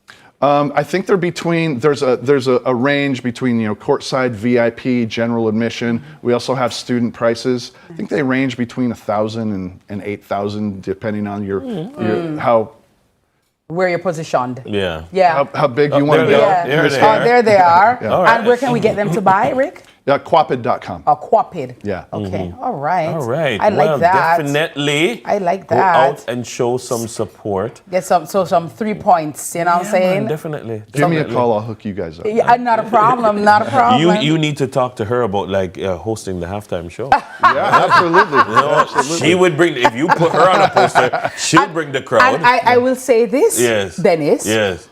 I think they're there's a range between courtside, VIP, general admission. We also have student prices. I think they range between $1,000 and $8,000 depending on where you're positioned. Yeah. How big you want to go. There they are. Yeah. All right. And where can we get them to buy, Rick? Quapid.com. Quapid. Yeah. Okay. All right. I like that. Definitely. I like go that. out and show some support. Get some 3 points. You know what I'm saying? Man, definitely. Give me a call. I'll hook you guys up. Yeah, not a problem. Not a problem. You need to talk to her about hosting the halftime show. Yeah, absolutely. Absolutely. She would bring. If you put her on a poster, she'll bring the crowd. And I will say this, Dennis. Yes.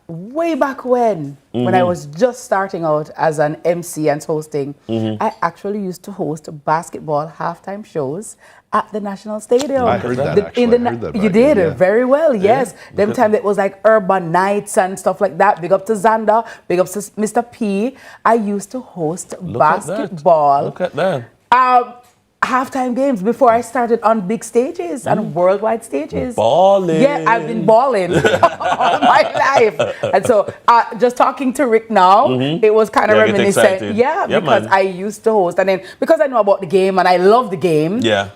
Way back when I was just starting out as an MC and hosting, I actually used to host basketball halftime shows at the National Stadium. I heard that, actually. You did very well, yes. Them time it was like urban nights and stuff like that. Big up to Xander, big up to Mr. P. I used to host basketball. Look at that. Halftime games before I started on big stages and worldwide stages. Balling. Yeah, I've been balling all my life. And so just talking to Rick now, it was kind of reminiscent. Yeah, because I used to host. And then because I know about the game and I love the game. Yeah.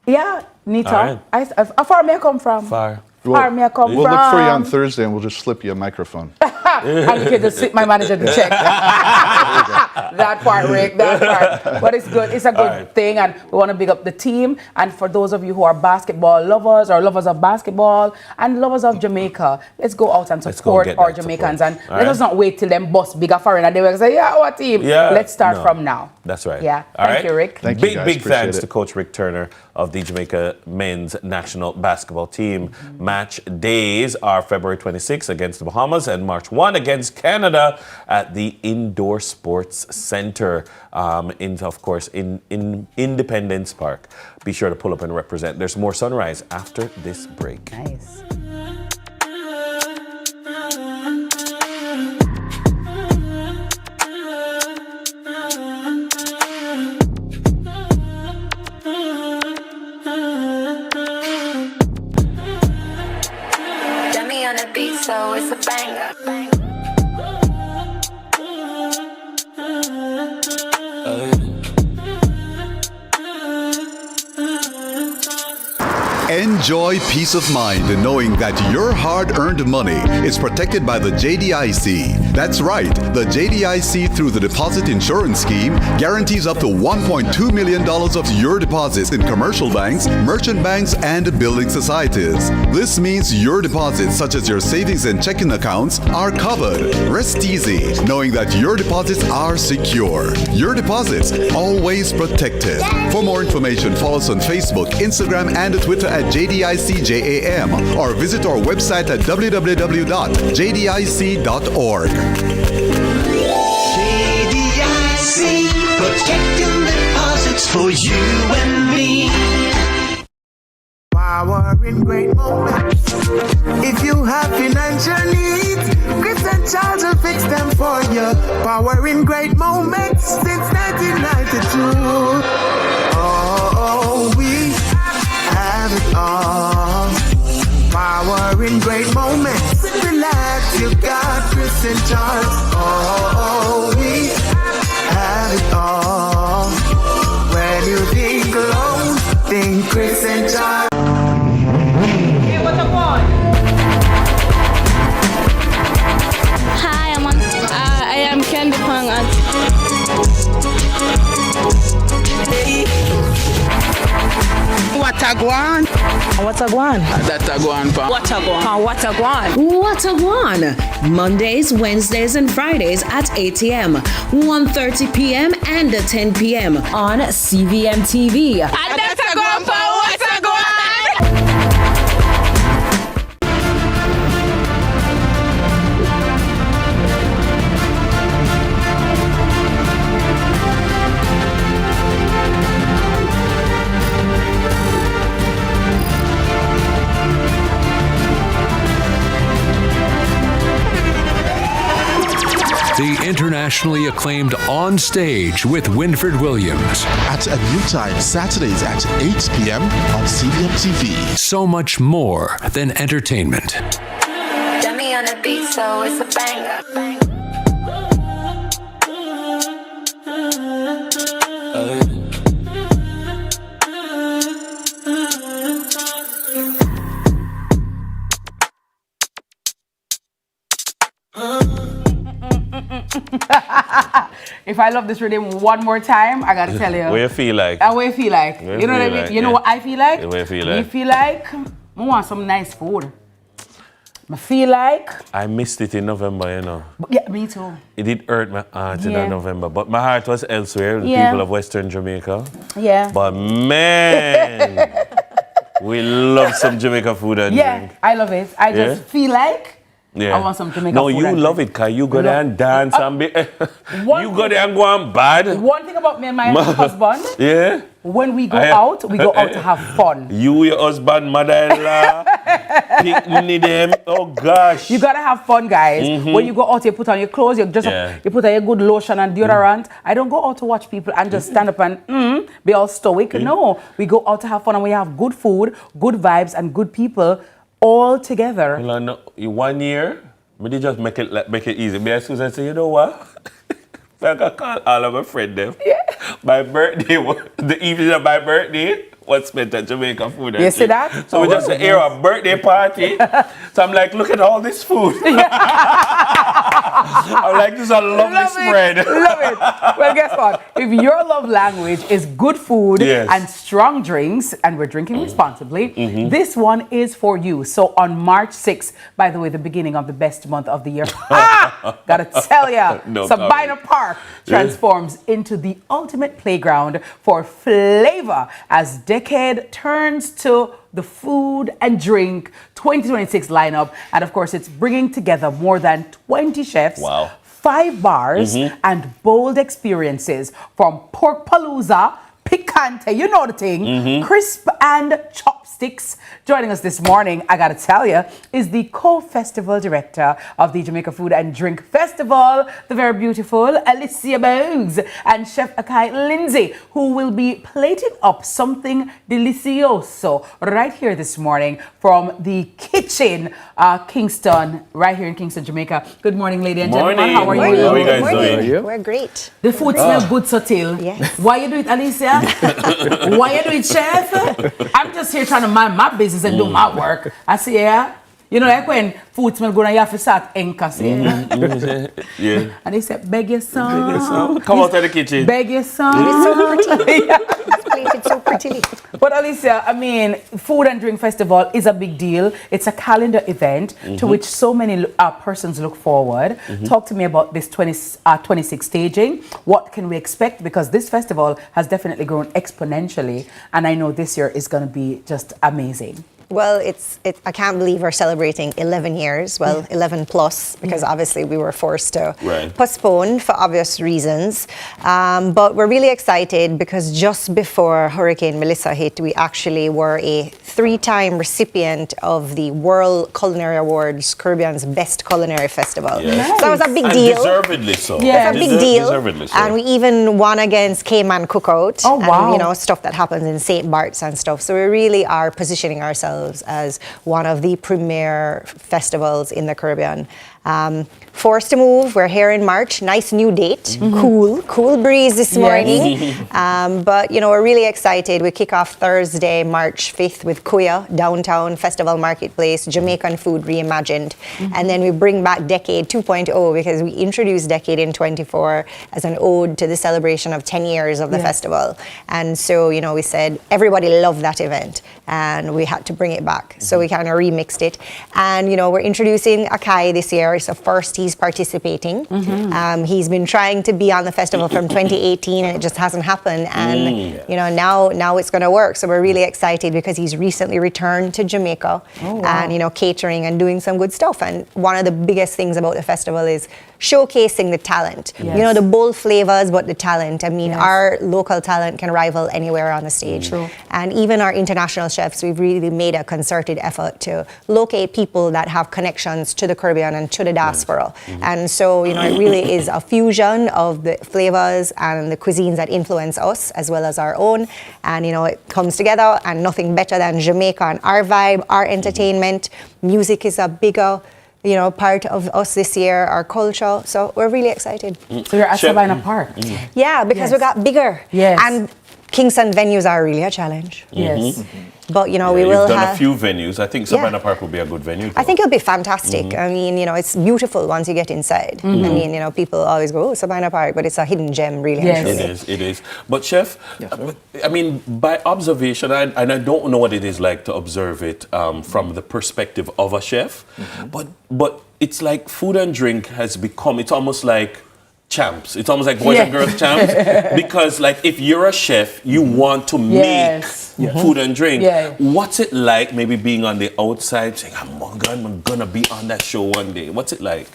Yeah, Nita. How far may I come from? Far. We'll look for you on Thursday and we'll just slip you a microphone. And you can just sit my manager to check. That part, Rick, that part. But it's good. It's a good thing, and we want to big up the team. And for those of you who are basketball lovers or lovers of basketball and lovers of Jamaica, let's go out and support our Jamaicans. And let us not wait till them bust bigger foreign and they will say, yeah, our team. Yeah. Let's start from now. That's right. Yeah. Thank you, Rick. Thank you, guys. Big thanks it. to Coach Rick Turner of the Jamaica men's national basketball team. Match days are February 26th against the Bahamas and March 1 against Canada at the Indoor Sports Center, in Independence Park. Be sure to pull up and represent. There's more Sunrise after this break. Nice. So it's a banger. Enjoy peace of mind in knowing that your hard-earned money is protected by the JDIC. That's right, the JDIC through the Deposit Insurance Scheme guarantees up to $1.2 million of your deposits in commercial banks, merchant banks, and building societies. This means your deposits, such as your savings and checking accounts, are covered. Rest easy, knowing that your deposits are secure. Your deposits always protected. For more information, follow us on Facebook, Instagram, and Twitter at JDICJAM, or visit our website at www.jdic.org. JDIC, protecting deposits for you and me. Power in great moments. If you have financial needs, Chris and Charles will fix them for you. Power in great moments since 1992. Oh, we have it all. Power in great moments. Relax, you got Chris and Charles. Oh, we have it all. When you think alone, think Chris and Charles. Hey, what's up, on? Hi, I am Candy Pang and What a guan? What a guan? That a guan pa. What a guan? What a guan? What a guan? Mondays, Wednesdays, and Fridays at 8 a.m., 1:30 p.m., and 10 p.m. on CVMTV. And that's a guan pa. What a guan? The internationally acclaimed On Stage with Winford Williams. At a new time, Saturdays at 8 p.m. on CVM TV. So much more than entertainment. Dummy on the beat, so it's a banger. If I love this rhythm one more time, I gotta tell you. What you feel like? What you feel like? You know what I mean? Like, you know what I feel like? What you feel like? You feel like I want some nice food. I feel like I missed it in November, you know. yeah, me too. It did hurt my heart in November, but my heart was elsewhere, the people of Western Jamaica. Yeah. But man, we love some Jamaica food and drink. I love it. I just feel like I want some Jamaica food. No, you love it, cause you go there and dance and be. You go there and go and bad. One thing about me and my husband. Yeah. When we go out to have fun. You, your husband, mother-in-law, picnic them. Oh gosh. You gotta have fun, guys. When you go out, you put on your clothes. You just you put on your good lotion and deodorant. I don't go out to watch people and just stand up and be all stoic. No, we go out to have fun and we have good food, good vibes, and good people all together. Well, no, 1 year, we did just make it easy. Be excuse and say, you know what? I can call all of my friends them. My birthday, the evening of my birthday was spent at Jamaica food. You see that? So we just hear a birthday party. So I'm like, look at all this food. I'm like, this is a lovely spread. Love it. Well, guess what? If your love language is good food and strong drinks, and we're drinking responsibly, this one is for you. So on March 6th, by the way, the beginning of the best month of the year, gotta tell ya, Sabina Park transforms into the ultimate playground for flavor as decade turns to the food and drink 2026 lineup. And of course, it's bringing together more than 20 chefs, 5 bars, and bold experiences from pork palooza, picante, you know the thing, crisp and chopsticks. Joining us this morning, I gotta tell you, is the co-festival director of the Jamaica Food and Drink Festival, the very beautiful Alicia Boggs, and Chef Akai Lindsay, who will be plating up something delicioso right here this morning from the kitchen, Kingston, right here in Kingston, Jamaica. Good morning, ladies and gentlemen. How are you? How are you guys doing? We're great. The food smells good, subtle. Yes. Why you do it, Alicia? Why you do it, chef? I'm just here trying to to mind my business and do my work. I say, yeah. You know, like when food smell good and you have to start anchors. Yeah. And they said, beg your son. Come out of the kitchen. Beg your son. It's so pretty. It's plated so prettily. But Alicia, I mean, Food and Drink Festival is a big deal. It's a calendar event to which so many persons look forward. Talk to me about this 26 staging. What can we expect? Because this festival has definitely grown exponentially. And I know this year is going to be just amazing. Well, I can't believe we're celebrating 11 years, 11 plus, because obviously we were forced to postpone for obvious reasons. But we're really excited because just before Hurricane Melissa hit, we actually were a 3-time recipient of the World Culinary Awards, Caribbean's Best Culinary Festival. Yes. So that was a big and deal. Deservedly so. Yeah. It's a big deal. Deservedly so. And we even won against Cayman Cookout. Oh, wow. And, you know, stuff that happens in St. Bart's and stuff. So we really are positioning ourselves as one of the premier festivals in the Caribbean. Forced to move, we're here in March, nice new date, cool breeze this morning. But you know, we're really excited. We kick off Thursday, March 5th with Kuya, downtown Festival Marketplace, Jamaican food reimagined. And then we bring back Decade 2.0 because we introduced Decade in 24 as an ode to the celebration of 10 years of the festival. And so, you know, we said everybody loved that event and we had to bring it back. So we kind of remixed it. And, you know, we're introducing Akai this year. It's the first he's participating. He's been trying to be on the festival from 2018 and it just hasn't happened. And, you know, now it's going to work. So we're really excited because he's recently returned to Jamaica and, you know, catering and doing some good stuff. And one of the biggest things about the festival is showcasing the talent. You know, the bold flavors, but the talent. I mean, our local talent can rival anywhere on the stage. And even our international chefs, we've really made a concerted effort to locate people that have connections to the Caribbean and to the diaspora. And so, you know, it really is a fusion of the flavors and the cuisines that influence us as well as our own. And, you know, it comes together and nothing better than Jamaica and our vibe, our entertainment. Music is a bigger, you know, part of us this year, our culture. So we're really excited. So you're at Savannah Park. Yeah, because we got bigger. And Kingston venues are really a challenge. But, you know, we will have... You've done have... a few venues. I think Savannah Park will be a good venue. I think it'll be fantastic. I mean, you know, it's beautiful once you get inside. I mean, you know, people always go, oh, Savannah Park, but it's a hidden gem, really. It is. But, Chef, I mean, by observation, and I don't know what it is like to observe it from the perspective of a chef, but it's like food and drink has become, it's almost like champs. It's almost like boys and girls champs. Because like if you're a chef, you want to make food and drink. What's it like maybe being on the outside saying, I'm gonna be on that show one day? What's it like?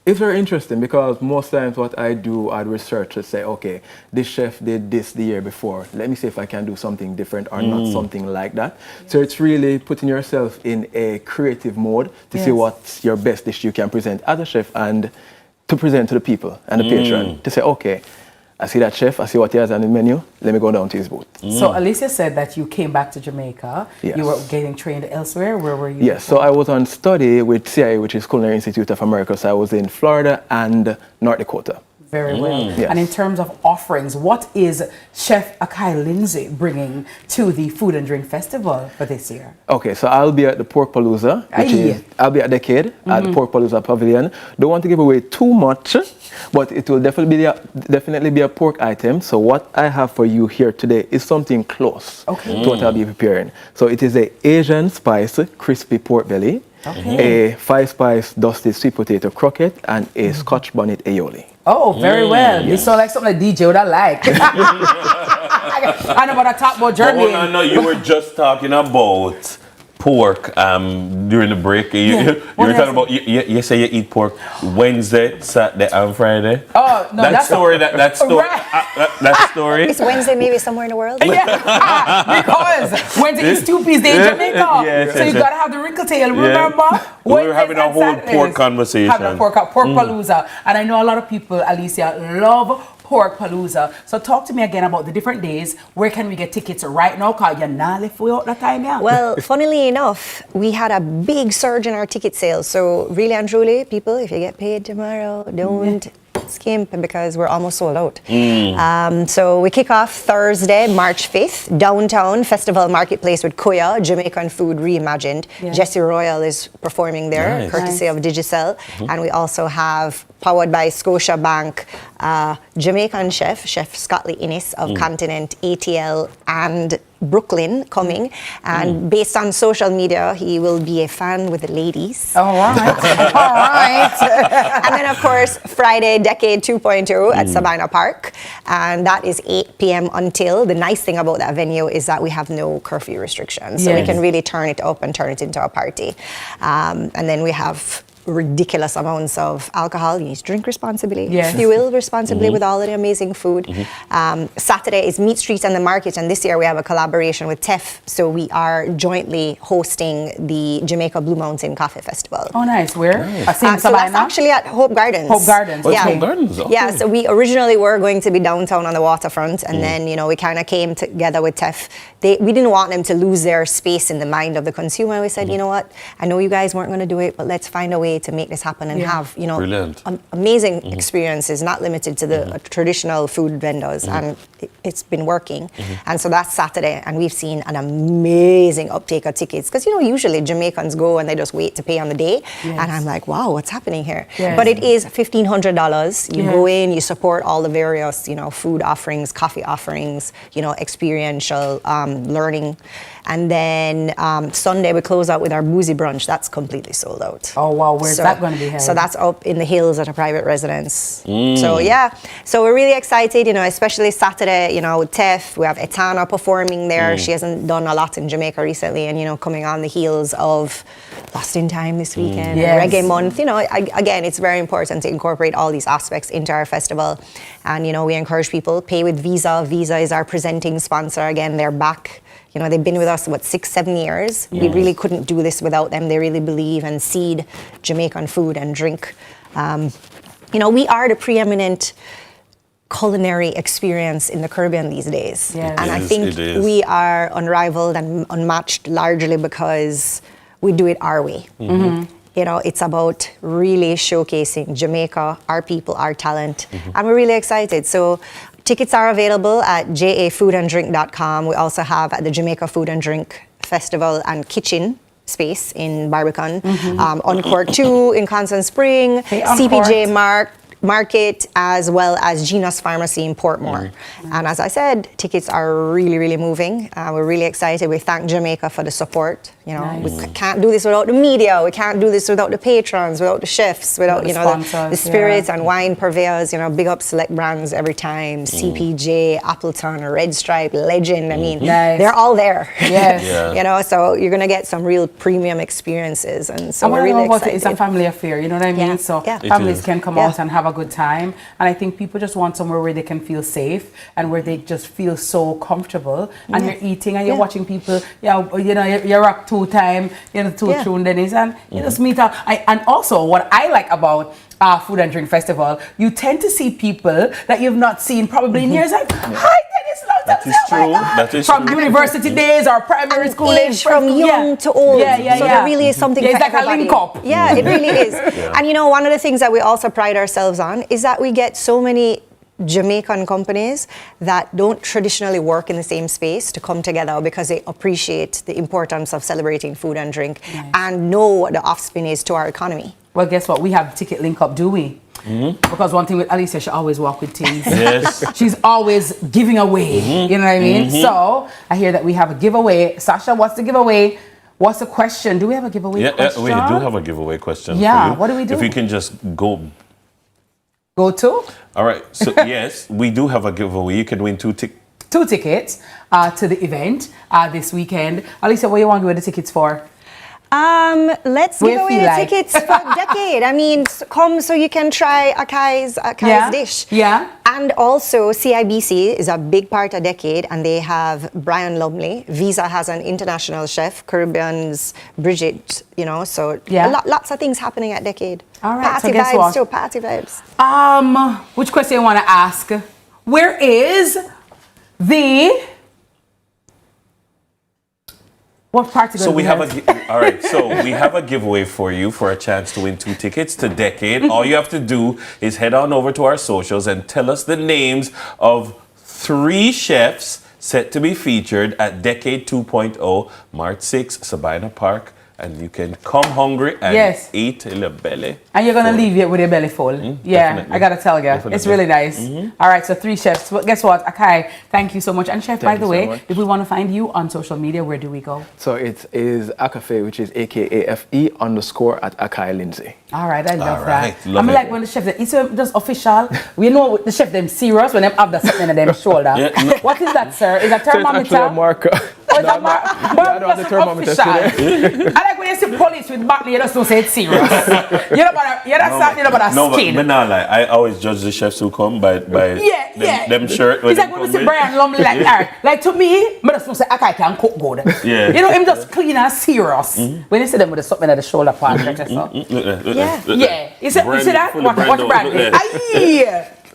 It's very interesting because most times what I do, I'd research to say, okay, this chef did this the year before. Let me see if I can do something different or not something like that. So it's really putting yourself in a creative mode to see what's your best dish you can present as a chef and to present to the people and the patron to say, okay, I see that chef, I see what he has on the menu, let me go down to his booth. So Alicia said that you came back to Jamaica. You were getting trained elsewhere. Where were you? Yes, so I was on study with CIA, which is Culinary Institute of America. So I was in Florida and North Dakota. Very well. And in terms of offerings, what is Chef Akai Lindsay bringing to the Food and Drink Festival for this year? Okay, so I'll be at the Pork Palooza, which is, I'll be at Decade at the Pork Palooza Pavilion. Don't want to give away too much, but it will definitely be a pork item. So what I have for you here today is something close to what I'll be preparing. So it is a Asian spice crispy pork belly, a 5-spice dusted sweet potato croquette, and a Scotch bonnet aioli. Oh, very well. You sound like something like DJ would I like. I know about a top board journey. No, you were just talking about pork during the break. You were talking about, you say you eat pork Wednesday, Saturday, and Friday. Oh, no, that story. That story. It's Wednesday maybe somewhere in the world. Because Wednesday is 2 piece day in Jamaica. So you got to have the wrinkle tail. Remember? We were having a whole pork conversation. Having a pork palooza. And I know a lot of people, Alicia, love Pork Palooza. So talk to me again about the different days. Where can we get tickets right now? Because you're not left without that time, Well, funnily enough, we had a big surge in our ticket sales. So really and truly, people, if you get paid tomorrow, don't skimp because we're almost sold out. So we kick off Thursday, March 5th, downtown Festival Marketplace with Koya, Jamaican food reimagined. Jesse Royal is performing there, courtesy of Digicel. And we also have, powered by Scotiabank, Jamaican Chef Scotty Innes of Continent, ATL, and Brooklyn coming. And based on social media, he will be a fan with the ladies. All right. All right. And then, of course, Friday, Decade 2.0 at Savannah Park. And that is 8 p.m. until. The nice thing about that venue is that we have no curfew restrictions. So we can really turn it up and turn it into a party. And then we have ridiculous amounts of alcohol. You need to drink responsibly, fuel responsibly with all of the amazing food. Saturday is Meat Street and the Market, and this year we have a collaboration with TEF, so we are jointly hosting the Jamaica Blue Mountain Coffee Festival. Oh, nice. Where? So that's actually at Hope Gardens. Hope Gardens. Yeah. Hope Gardens. Okay. Yeah, so we originally were going to be downtown on the waterfront, and then, you know, we kind of came together with TEF. We didn't want them to lose their space in the mind of the consumer. We said, you know what, I know you guys weren't going to do it, but let's find a way to make this happen and have, you know, amazing experiences, not limited to the traditional food vendors. And it's been working. And so that's Saturday, and we've seen an amazing uptake of tickets. Because, you know, usually Jamaicans go and they just wait to pay on the day. And I'm like, wow, what's happening here? But it is $1,500. You go in, you support all the various, you know, food offerings, coffee offerings, you know, experiential learning. And then Sunday we close out with our boozy brunch. That's completely sold out. Oh wow, where's that going to be held? So that's up in the hills at a private residence. So yeah, so we're really excited, you know, especially Saturday, you know, with TEF. We have Etana performing there. She hasn't done a lot in Jamaica recently, and, you know, coming on the heels of Lost in Time this weekend, Reggae Month. You know, again, it's very important to incorporate all these aspects into our festival. And, you know, we encourage people, pay with Visa. Visa is our presenting sponsor. Again, they're back. You know, they've been with us, 6-7 years. We really couldn't do this without them. They really believe and seed Jamaican food and drink. You know, we are the preeminent culinary experience in the Caribbean these days. And I think we are unrivaled and unmatched largely because we do it our way. You know, it's about really showcasing Jamaica, our people, our talent, and we're really excited. So tickets are available at jafoodanddrink.com. We also have at the Jamaica Food and Drink Festival and Kitchen space in Barbican, Encore 2 in Constant Spring, CPJ Market, as well as Gina's Pharmacy in Portmore. And as I said, tickets are really, really moving. We're really excited. We thank Jamaica for the support. You know, we can't do this without the media. We can't do this without the patrons, without the chefs, without, you know, the spirits and wine purveyors. You know, big up select brands every time. CPJ, Appleton, Red Stripe, Legend. I mean, they're all there. You know, so you're going to get some real premium experiences. And so we're really excited. It's a family affair, you know what I mean? So families can come out and have a good time. And I think people just want somewhere where they can feel safe and where they just feel so comfortable. And you're eating and you're watching people, you know, you rock 2 times, you know, 2 tune Dennis, and you just meet up. And also what I like about Food and Drink Festival, you tend to see people that you've not seen probably in years. Like, hi Dennis, that is true. That is from true. university days or primary school age, from young to old. So there really is something for it's like everybody. A link up. Yeah, it really is. And you know, one of the things that we also pride ourselves on is that we get so many Jamaican companies that don't traditionally work in the same space to come together because they appreciate the importance of celebrating food and drink and know what the offspin is to our economy. Well, guess what? We have ticket link up, do we? Because one thing with Alicia, she always walk with things. She's always giving away. You know what I mean? So I hear that we have a giveaway. Sasha, what's the giveaway? What's the question? Do we have a giveaway question? We do have a giveaway question for you. What do we do? If you can just go to? All right. So yes, we do have a giveaway. You can win 2 tickets to the event this weekend. Alicia, what do you want to wear the tickets for? Let's give away the tickets for Decade. I mean, come so you can try Akai's dish. And also, CIBC is a big part of Decade, and they have Brian Lumley. Visa has an international chef, Caribbean's Bridget, you know, so lots of things happening at Decade. All right, party so guess vibes what? too, party vibes. Which question you want to ask? Where is the What party? So we have all right. So we have a giveaway for you for a chance to win 2 tickets to Decade. All you have to do is head on over to our socials and tell us the names of 3 chefs set to be featured at Decade 2.0, March 6, Sabina Park. And you can come hungry and eat in your belly. And you're going to leave it with your belly full. Yeah, definitely. I got to tell you. Definitely. It's really nice. All right, so 3 chefs. Well, guess what? Akai, thank you so much. And Chef, by the way, if we want to find you on social media, where do we go? So it is Akafe, which is AKAFE_@Akai Lindsay. All right, I love that. I'm like when the chef, it's just official. We know the chef, them serious when they have that something on them shoulder. What is that, sir? Is a thermometer? It's actually a marker. Oh, it's a marker. I don't have the thermometer today. I like when you see police with Bartley, you just don't say it's serious. You're not about skin. But no, like, I always judge the chefs who come by them shirt. It's like when we see Brian Lumley, like to me, I just don't say, I can cook good. Yeah. You know, him just clean and serious. When you see them with something at the shoulder part, yeah. You see that? Watch Bradley.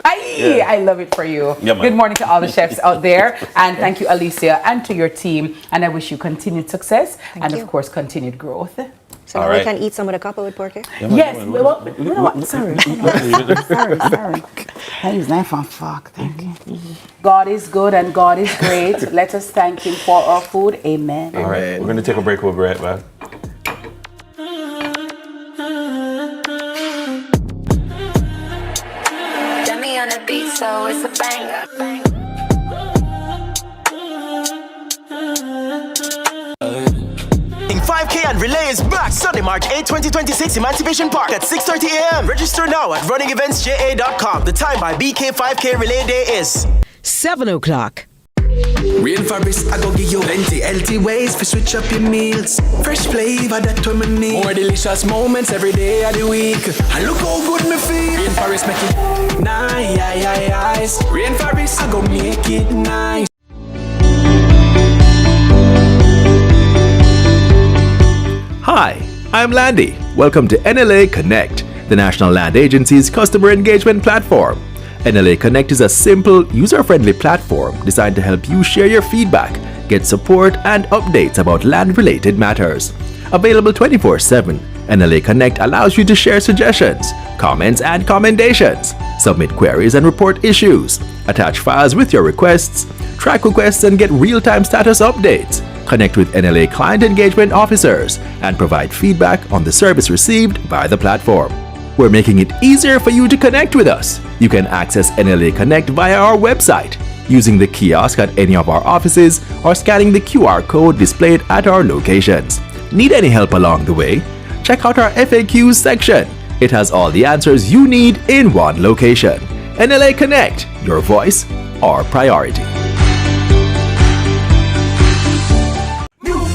I love it for you. Yeah, good morning to all the chefs out there. And thank you, Alicia, and to your team. And I wish you continued success of course, continued growth. So now we can eat some of the copper with pork? Yes. You know what? Sorry. Sorry. I use knife and fork. Thank you. God is good and God is great. Let us thank Him for our food. Amen. All right. We're going to take a break. We'll be right back. On the beat, so it's a banger. 5K and relay is back Sunday, March 8, 2026, Emancipation Park at 6:30 a.m. Register now at runningeventsja.com. The time by BK 5K Relay Day is 7 o'clock. Rainforest, I go give you plenty healthy ways to switch up your meals. Fresh flavor that we need. More delicious moments every day of the week. And look how good me feel. Rainforest make it nice. Rainforest, I go make it nice. Hi, I'm Landy. Welcome to NLA Connect, the National Land Agency's customer engagement platform. NLA Connect is a simple, user-friendly platform designed to help you share your feedback, get support, and updates about land-related matters. Available 24/7, NLA Connect allows you to share suggestions, comments, and commendations, submit queries and report issues, attach files with your requests, track requests and get real-time status updates, connect with NLA client engagement officers, and provide feedback on the service received by the platform. We're making it easier for you to connect with us. You can access NLA Connect via our website, using the kiosk at any of our offices, or scanning the QR code displayed at our locations. Need any help along the way? Check out our FAQs section. It has all the answers you need in one location. NLA Connect, your voice, our priority.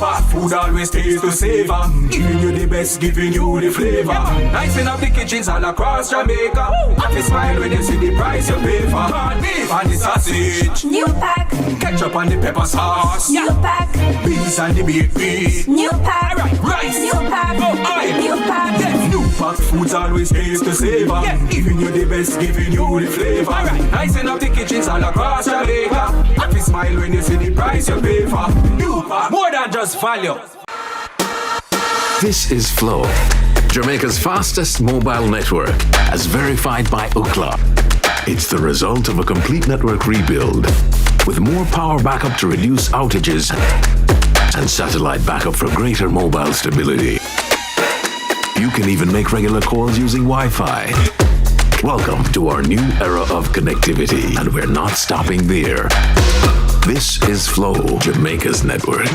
Fast food always tastes to savor. Giving you the best, giving you the flavor. Nice enough the kitchens all across Jamaica. Happy smile when you see the price you pay for. Corned beef and the sausage. New pack. Ketchup and the pepper sauce. New pack. Beans and the baked beef. New pack. Rice. New pack. Oil. New pack. Yes. New pack foods always taste to savor. Giving you the best, giving you the flavor. Nice enough the kitchens all across Jamaica. Happy smile when you see the price you pay for. New pack. More than just value. This is Flow, Jamaica's fastest mobile network, as verified by Ookla. It's the result of a complete network rebuild, with more power backup to reduce outages and satellite backup for greater mobile stability. You can even make regular calls using Wi-Fi. Welcome to our new era of connectivity, and we're not stopping there. This is Flow, Jamaica's network.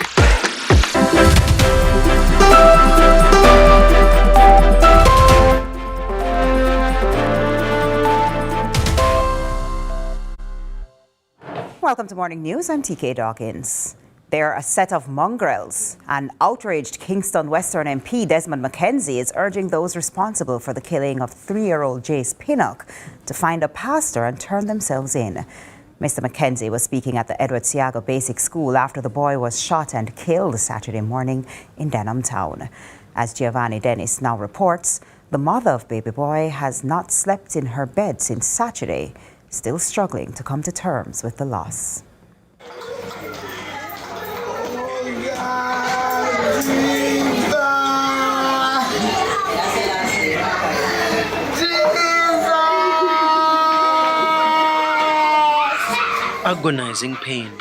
Welcome to Morning News. I'm TK Dawkins. They're a set of mongrels. An outraged Kingston Western MP Desmond McKenzie is urging those responsible for the killing of 3-year-old Jace Pinnock to find a pastor and turn themselves in. Mr. McKenzie was speaking at the Edward Siago Basic School after the boy was shot and killed Saturday morning in Denham Town. As Giovanni Dennis now reports, the mother of baby boy has not slept in her bed since Saturday, still struggling to come to terms with the loss. Agonizing pain,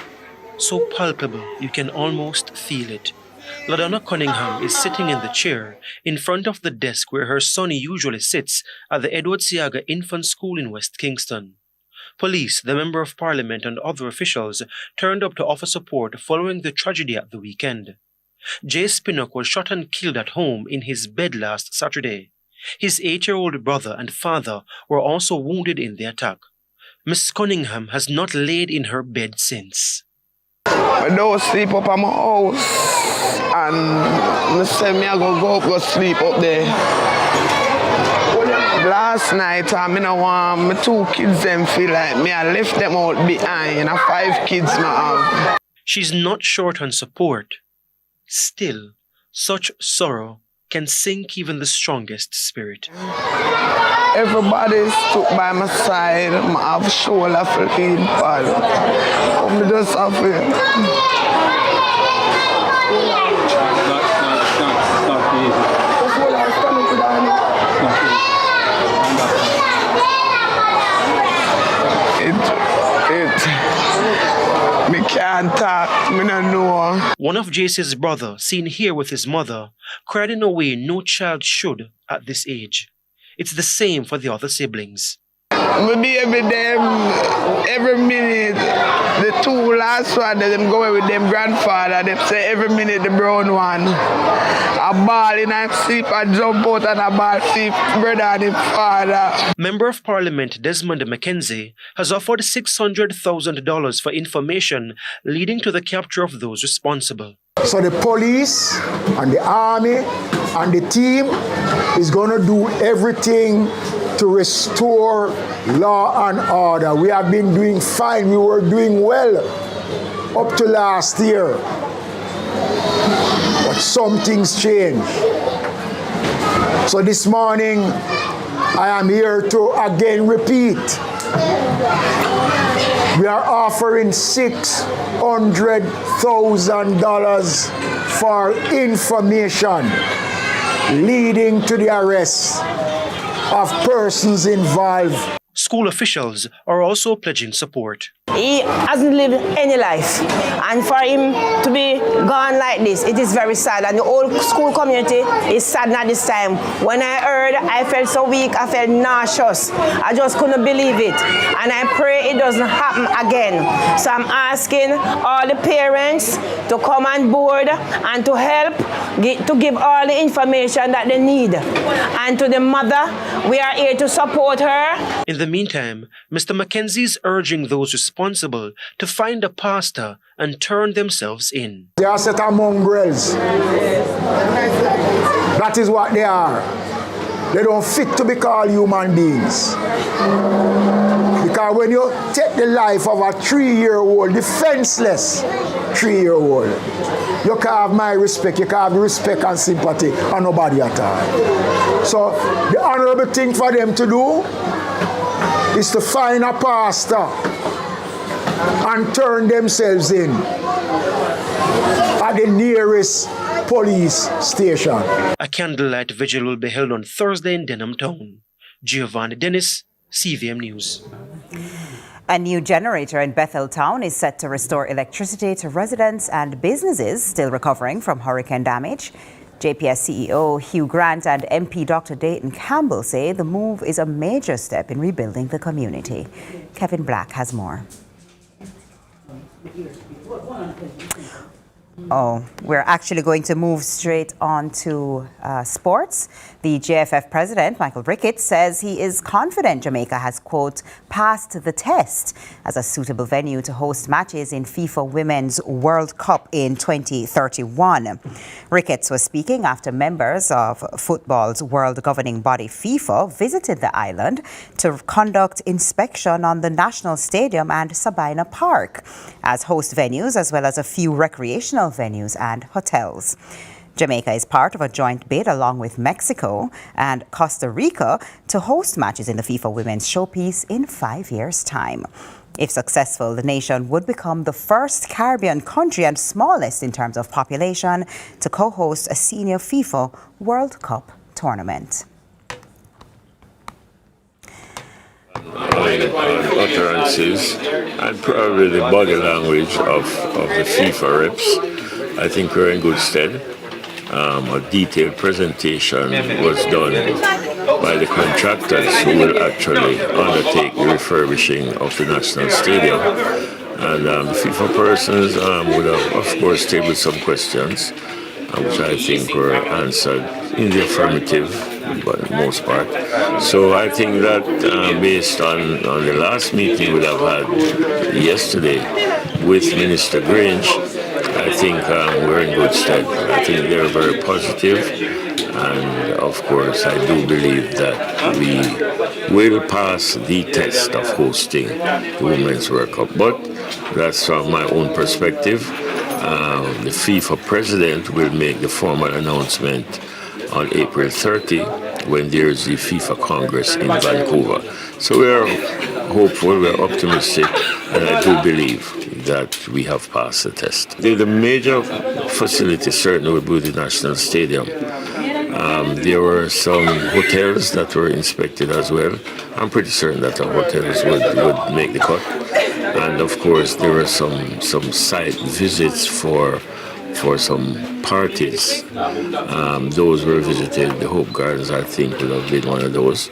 so palpable you can almost feel it. LaDonna Cunningham is sitting in the chair in front of the desk where her son usually sits at the Edward Seaga Infant School in West Kingston. Police, the Member of Parliament and other officials turned up to offer support following the tragedy at the weekend. Jay Spinnock was shot and killed at home in his bed last Saturday. His 8-year-old brother and father were also wounded in the attack. Miss Cunningham has not laid in her bed since. I don't sleep up at my house, and I say I go sleep up there. Last night, I want my 2 kids them feel like me. I left them out behind, and 5 kids I have. She's not short on support. Still, such sorrow can sink even the strongest spirit. Everybody stood by my side. I have shoulder for lean pal. I just have me can't talk, me don't know. One of Jace's brother, seen here with his mother, cried in a way no child should at this age. It's the same for the other siblings. Maybe every minute, the 2 last one, them go with them grandfather, they say every minute the brown one. A ball in a sleep, I jump out and a ball sleep, brother and his father. Member of Parliament Desmond McKenzie has offered $600,000 for information leading to the capture of those responsible. So the police and the army and the team is going to do everything to restore law and order. We have been doing fine. We were doing well up to last year. But some things change. So this morning, I am here to again repeat. We are offering $600,000 for information leading to the arrest of persons involved. School officials are also pledging support. He hasn't lived any life, and for him to be gone like this, it is very sad, and the whole school community is sad at this time. When I heard, I felt so weak, I felt nauseous. I just couldn't believe it, and I pray it doesn't happen again. So I'm asking all the parents to come on board and to help to give all the information that they need. And to the mother, we are here to support her. In the meantime, Mr. McKenzie is urging those responsible to find a pastor and turn themselves in. They are a set of mongrels. That is what they are. They don't fit to be called human beings. Because when you take the life of a 3-year-old, defenseless 3-year-old, you can have my respect, you can have respect and sympathy on nobody at all. So the honorable thing for them to do is to find a pastor and turn themselves in at the nearest police station. A candlelight vigil will be held on Thursday in Denham Town. Giovanni Dennis, CVM News. A new generator in Bethel Town is set to restore electricity to residents and businesses still recovering from hurricane damage. JPS CEO Hugh Grant and MP Dr. Dayton Campbell say the move is a major step in rebuilding the community. Kevin Black has more. We're actually going to move straight on to sports. The JFF president, Michael Ricketts, says he is confident Jamaica has, quote, passed the test as a suitable venue to host matches in FIFA Women's World Cup in 2031. Ricketts was speaking after members of football's world governing body FIFA visited the island to conduct inspection on the National Stadium and Sabina Park as host venues, as well as a few recreational venues and hotels. Jamaica is part of a joint bid along with Mexico and Costa Rica to host matches in the FIFA Women's Showpiece in 5 years' time. If successful, the nation would become the first Caribbean country and smallest in terms of population to co-host a senior FIFA World Cup tournament. Utterances and probably the body language of the FIFA reps, I think we're in good stead. A detailed presentation was done by the contractors who will actually undertake the refurbishing of the National Stadium. And the FIFA persons would have, of course, tabled some questions, which I think were answered in the affirmative, but for the most part. So I think that based on the last meeting we have had yesterday with Minister Grange, I think we're in good stead. I think they're very positive, and of course I do believe that we will pass the test of hosting the Women's World Cup. But that's from my own perspective. The FIFA president will make the formal announcement on April 30 when there's the FIFA Congress in Vancouver. So we're hopeful, we're optimistic, and I do believe that we have passed the test. The major facility certainly would be the National Stadium. There were some hotels that were inspected as well. I'm pretty certain that our hotels would make the cut. And of course, there were some site visits for some parties. Those were visited. The Hope Gardens, I think, would have been one of those.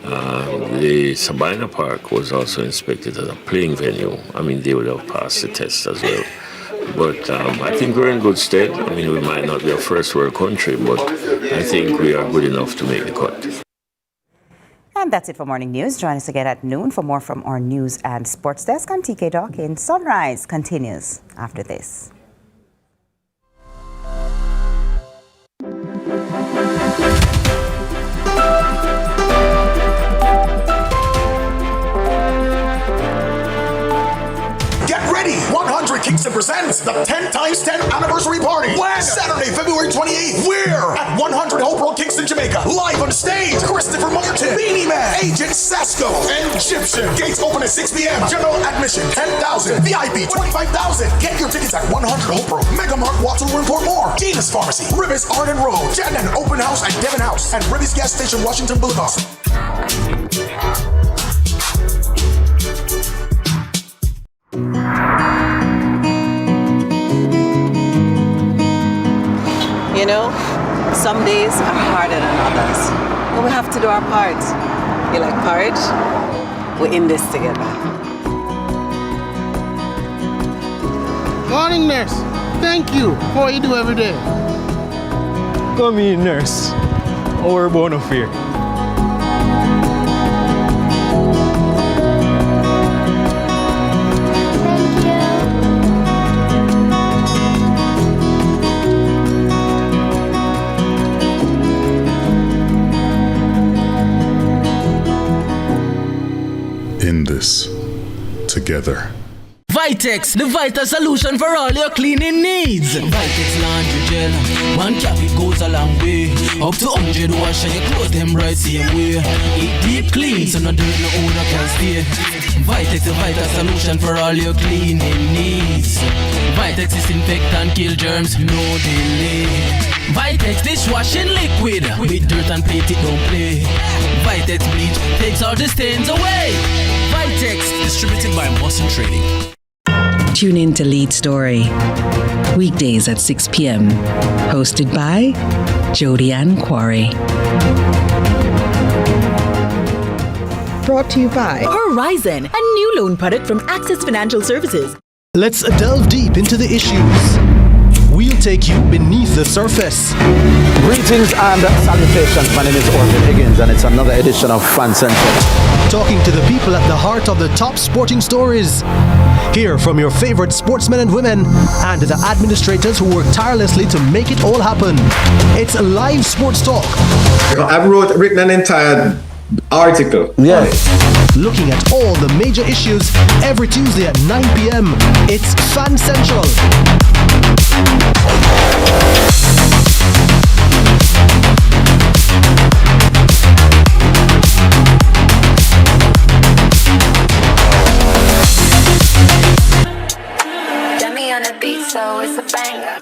The Sabina Park was also inspected as a playing venue. I mean, they would have passed the test as well. But I think we're in good stead. I mean, we might not be a first world country, but I think we are good enough to make the cut. And that's it for Morning News. Join us again at noon for more from our news and sports desk. I'm TK Dawkins. Sunrise continues after this. Kingston presents the 10 times 10 anniversary party. When? Saturday, February 28th. Where? At 100 Hope Road, Kingston, Jamaica. Live on stage, Christopher Martin, Beanie Man, Agent Sasko, and Egyptian. Gates open at 6 p.m. General admission, 10,000. VIP, 25,000. Get your tickets at 100 Hope Road, Mega Mart, Waterloo, and Portmore. Gina's Pharmacy, Ribis, Arden Road, Jannan Open House at Devon House, and Ribis Gas Station, Washington Boulevard. You know, some days are harder than others, but we have to do our part. You like porridge? We're in this together. Morning, nurse. Thank you for what you do every day. Come in, nurse. Our bona fide. In this together. Vitex, the vital solution for all your cleaning needs. Vitex laundry gel, one cap it goes a long way. Up to 100 wash and your clothes them right same way. It deep clean so no dirt no odor can stay. Vitex, the vital solution for all your cleaning needs. Vitex disinfectant, kill germs, no delay. Vitex dishwashing liquid, with dirt and plate it don't play. Vitex bleach takes all the stains away. Vitex, distributed by Mossen Trading. Tune in to Lead Story, weekdays at 6 p.m. Hosted by Jody Ann Quarry. Brought to you by Horizon, a new loan product from Access Financial Services. Let's delve deep into the issues. We'll take you beneath the surface. Greetings and salutations. My name is Orville Higgins, and it's another edition of Fan Central. Talking to the people at the heart of the top sporting stories. Hear from your favorite sportsmen and women and the administrators who work tirelessly to make it all happen. It's a live sports talk. I've written an entire article. Yeah. Looking at all the major issues every Tuesday at 9 p.m. It's Fan Central. so it's a banger.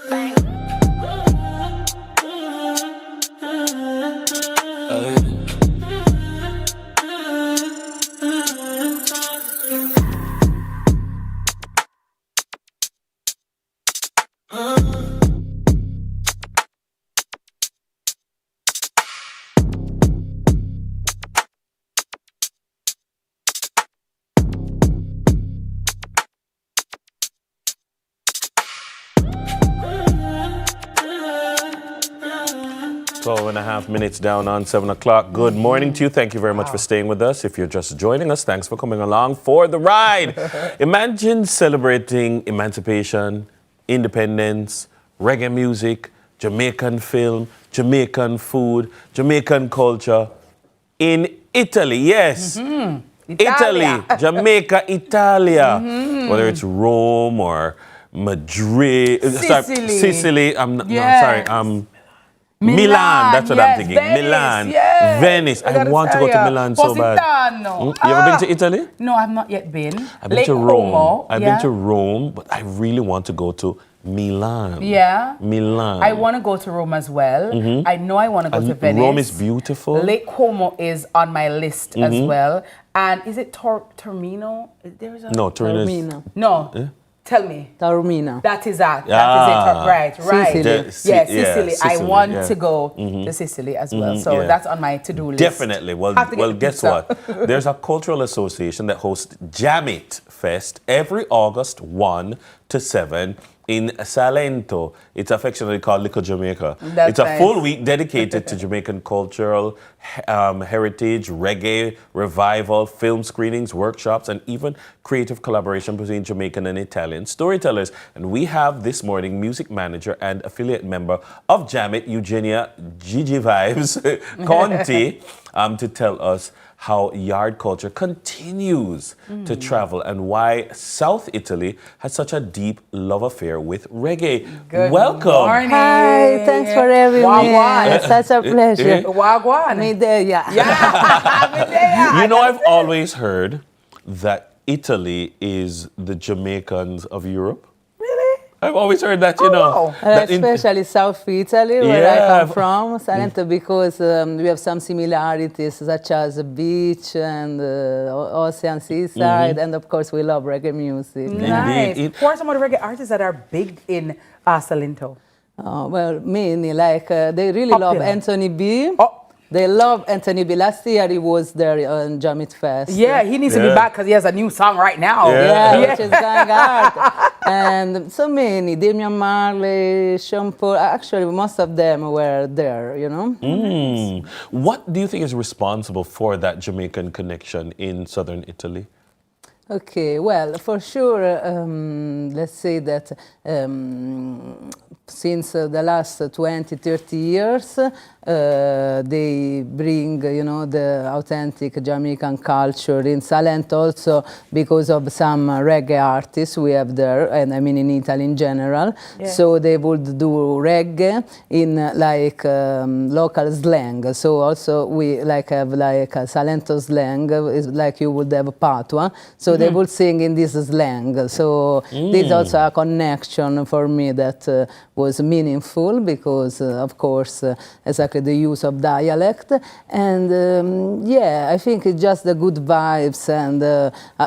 Twelve and a half minutes down on 7 o'clock. Good morning to you. Thank you very much for staying with us. If you're just joining us, thanks for coming along for the ride. Imagine celebrating emancipation, independence, reggae music, Jamaican film, Jamaican food, Jamaican culture in Italy. Yes. Italy, Jamaica, Italia. Whether it's Rome or Madrid, Sicily. Milan, that's what I'm thinking. Venice, Milan, yes. Venice. I want to go to Milan so bad. Positano. You ever been to Italy? No, I've not yet been. I've been to Rome. I've been to Rome, but I really want to go to Milan. Yeah. Milan. I want to go to Rome as well. I know I want to go to Venice. Rome is beautiful. Lake Como is on my list as well. And is it Torino? There is a No, Torino. No. Yeah? Tell me. Taormina. That is that. That is it. Right. Sicily. Sicily. I want to go to Sicily as well. So that's on my to-do list. Definitely. Well, guess what? There's a cultural association that hosts Jamit Fest every August 1 to 7 in Salento. It's affectionately called Little Jamaica. It's a full week dedicated to Jamaican cultural heritage, reggae, revival, film screenings, workshops, and even creative collaboration between Jamaican and Italian storytellers. And we have this morning music manager and affiliate member of Jamit, Eugenia Gigi Vibes Conti, to tell us how yard culture continues to travel and why South Italy has such a deep love affair with reggae. Welcome. Morning. Hi, thanks for having me. It's such a pleasure. Wagwan. Me there, yeah. You know, I've always heard that Italy is the Jamaicans of Europe. I've always heard that, you know. Especially South Italy, where I come from, Salento, because we have some similarities, such as the beach and ocean seaside, and of course we love reggae music. Nice. Who are some of the reggae artists that are big in Salento? Well, many, like they really love Anthony B. They love Anthony B. Last year he was there on Jamit Fest. Yeah, he needs to be back because he has a new song right now. Which is going hard. And so many, Damian Marley, Sean Paul, actually most of them were there, you know. What do you think is responsible for that Jamaican connection in southern Italy? Okay, well, for sure, let's say that since the last 20, 30 years, they bring, you know, the authentic Jamaican culture in Salento also because of some reggae artists we have there, and I mean in Italy in general. Yeah. So they would do reggae in like local slang. So also we like have like a Salento slang, is like you would have patois. So they would sing in this slang. So this is also a connection for me that was meaningful because, of course, exactly the use of dialect. And yeah, I think it's just the good vibes. And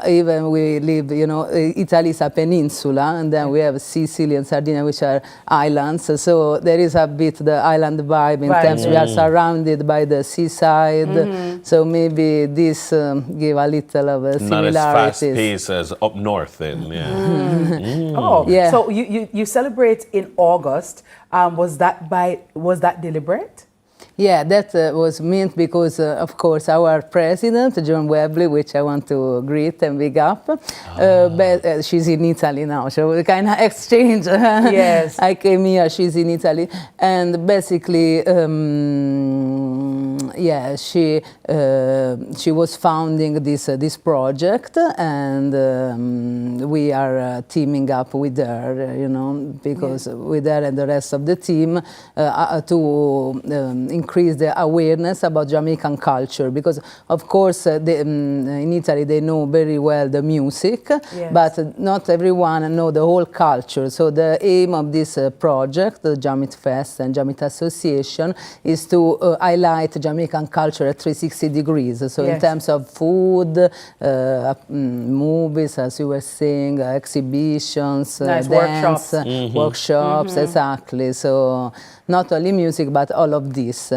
even we live, you know, Italy is a peninsula, and then we have Sicily and Sardinia, which are islands. So there is a bit the island vibe in terms we are surrounded by the seaside. So maybe this give a little of a similarities. Not as fast paced as up north then, yeah. So you celebrate in August. Was that deliberate? Yeah, that was meant because, of course, our president, John Webley, which I want to greet and big up, but she's in Italy now, so we kind of exchange. Yes. I came here, she's in Italy, and basically yeah, she was founding this project, and we are teaming up with her, you know, because with her and the rest of the team to increase the awareness about Jamaican culture. Because of course, in Italy they know very well the music, but not everyone know the whole culture. So the aim of this project, the Jamit Fest and Jamit Association, is to highlight Jamaican culture at 360 degrees. So in terms of food, movies, as you were saying, exhibitions, dance, workshops, exactly. So not only music, but all of this.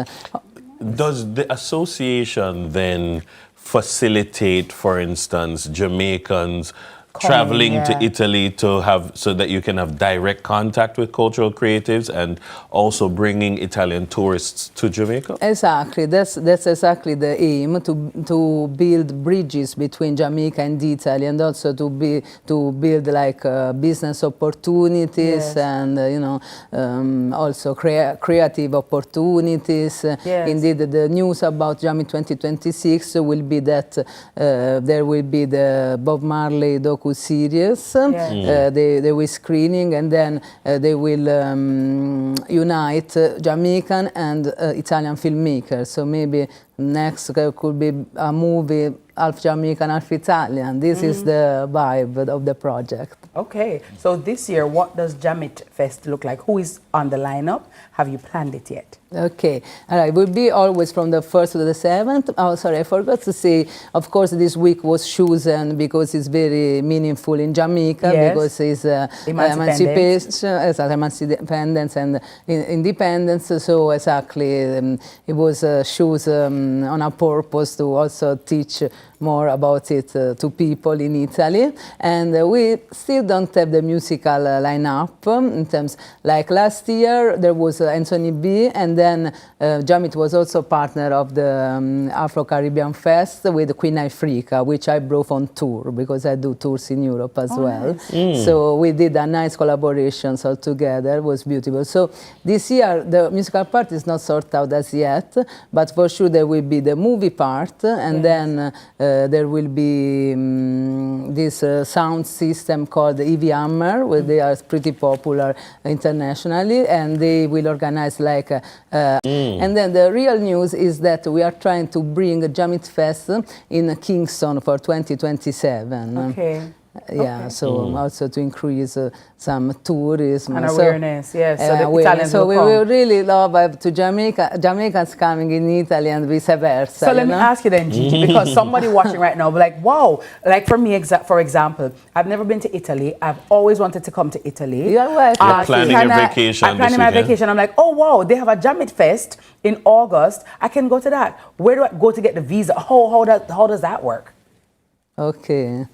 Does the association then facilitate, for instance, Jamaicans traveling to Italy to have, so that you can have direct contact with cultural creatives, and also bringing Italian tourists to Jamaica? Exactly, that's exactly the aim, to build bridges between Jamaica and Italy, and also to build like business opportunities and you know, also creative opportunities. Indeed, the news about Jamit 2026 will be that there will be the Bob Marley docu-series. They will screening, and then they will unite Jamaican and Italian filmmakers. So maybe next could be a movie half Jamaican, half Italian. This is the vibe of the project. Okay, so this year, what does Jamit Fest look like? Who is on the lineup? Have you planned it yet? Okay, all right, it will be always from the 1st to the 7th. Oh, sorry, I forgot to say, of course, this week was chosen because it's very meaningful in Jamaica, because it's emancipation, independence and independence. So exactly, it was chosen on a purpose to also teach more about it to people in Italy. And we still don't have the musical lineup in terms, like last year there was Anthony B, and then Jamit was also partner of the Afro-Caribbean Fest with Queen Africa, which I brought on tour, because I do tours in Europe as well. Nice. So we did a nice collaborations all together. It was beautiful. So this year the musical part is not sorted out as yet, but for sure there will be the movie part, and then there will be this sound system called EV Hammer, where they are pretty popular internationally, and they will organize like and then the real news is that we are trying to bring a Jamit Fest in Kingston for 2027. Okay. Yeah, so also to increase some tourism and awareness. So, yes, so the Italians so will we come. will really love to Jamaicans coming in Italy and vice versa. So let me ask you then, Gigi, because somebody watching right now will be like, wow, like for me, for example, I've never been to Italy. I've always wanted to come to Italy. You're welcome. You're planning your vacation. I'm planning my vacation. I'm like, oh wow, they have a Jamit Fest in August. I can go to that. Where do I go to get the visa? How does that work? Okay.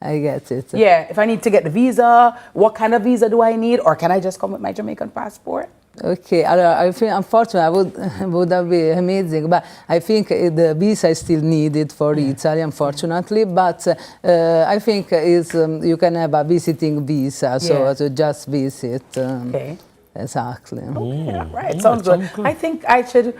I get it. Yeah, if I need to get the visa, what kind of visa do I need? Or can I just come with my Jamaican passport? Okay, I think unfortunately would that be amazing, but I think the visa is still needed for Italy, unfortunately. But I think you can have a visiting visa, so to just visit. Okay. Exactly. Okay, right. Sounds good. I think I can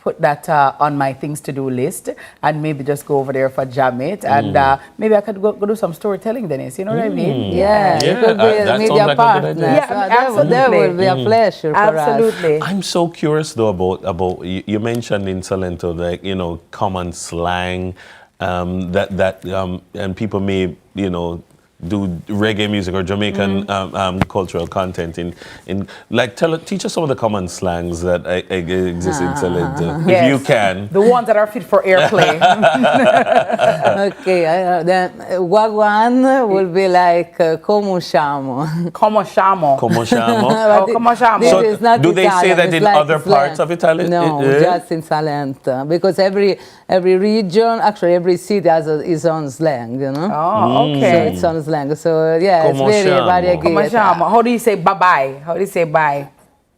put that on my things to do list, and maybe just go over there for Jamit, and maybe I could go do some storytelling, Dennis. You know what I mean? Yeah, you could be a media partner. Yeah, absolutely. That would be a pleasure for absolutely. us. I'm so curious though about you mentioned in Salento, like, you know, common slang and people may, you know, do reggae music or Jamaican cultural content in like teach us some of the common slangs that exist in Salento, if you can. The ones that are fit for airplay. Okay, then Wagwan will be like Como Shamo. Como Shamo. Como Shamo. Como Shamo. So do they say that in other parts of Italy? No, just in Salento, because every region, actually every city has its own slang, you know. Oh, okay. So it's on slang. So yeah, Como it's very Shamo. Como variegated. Shamo. How do you say bye-bye? How do you say bye?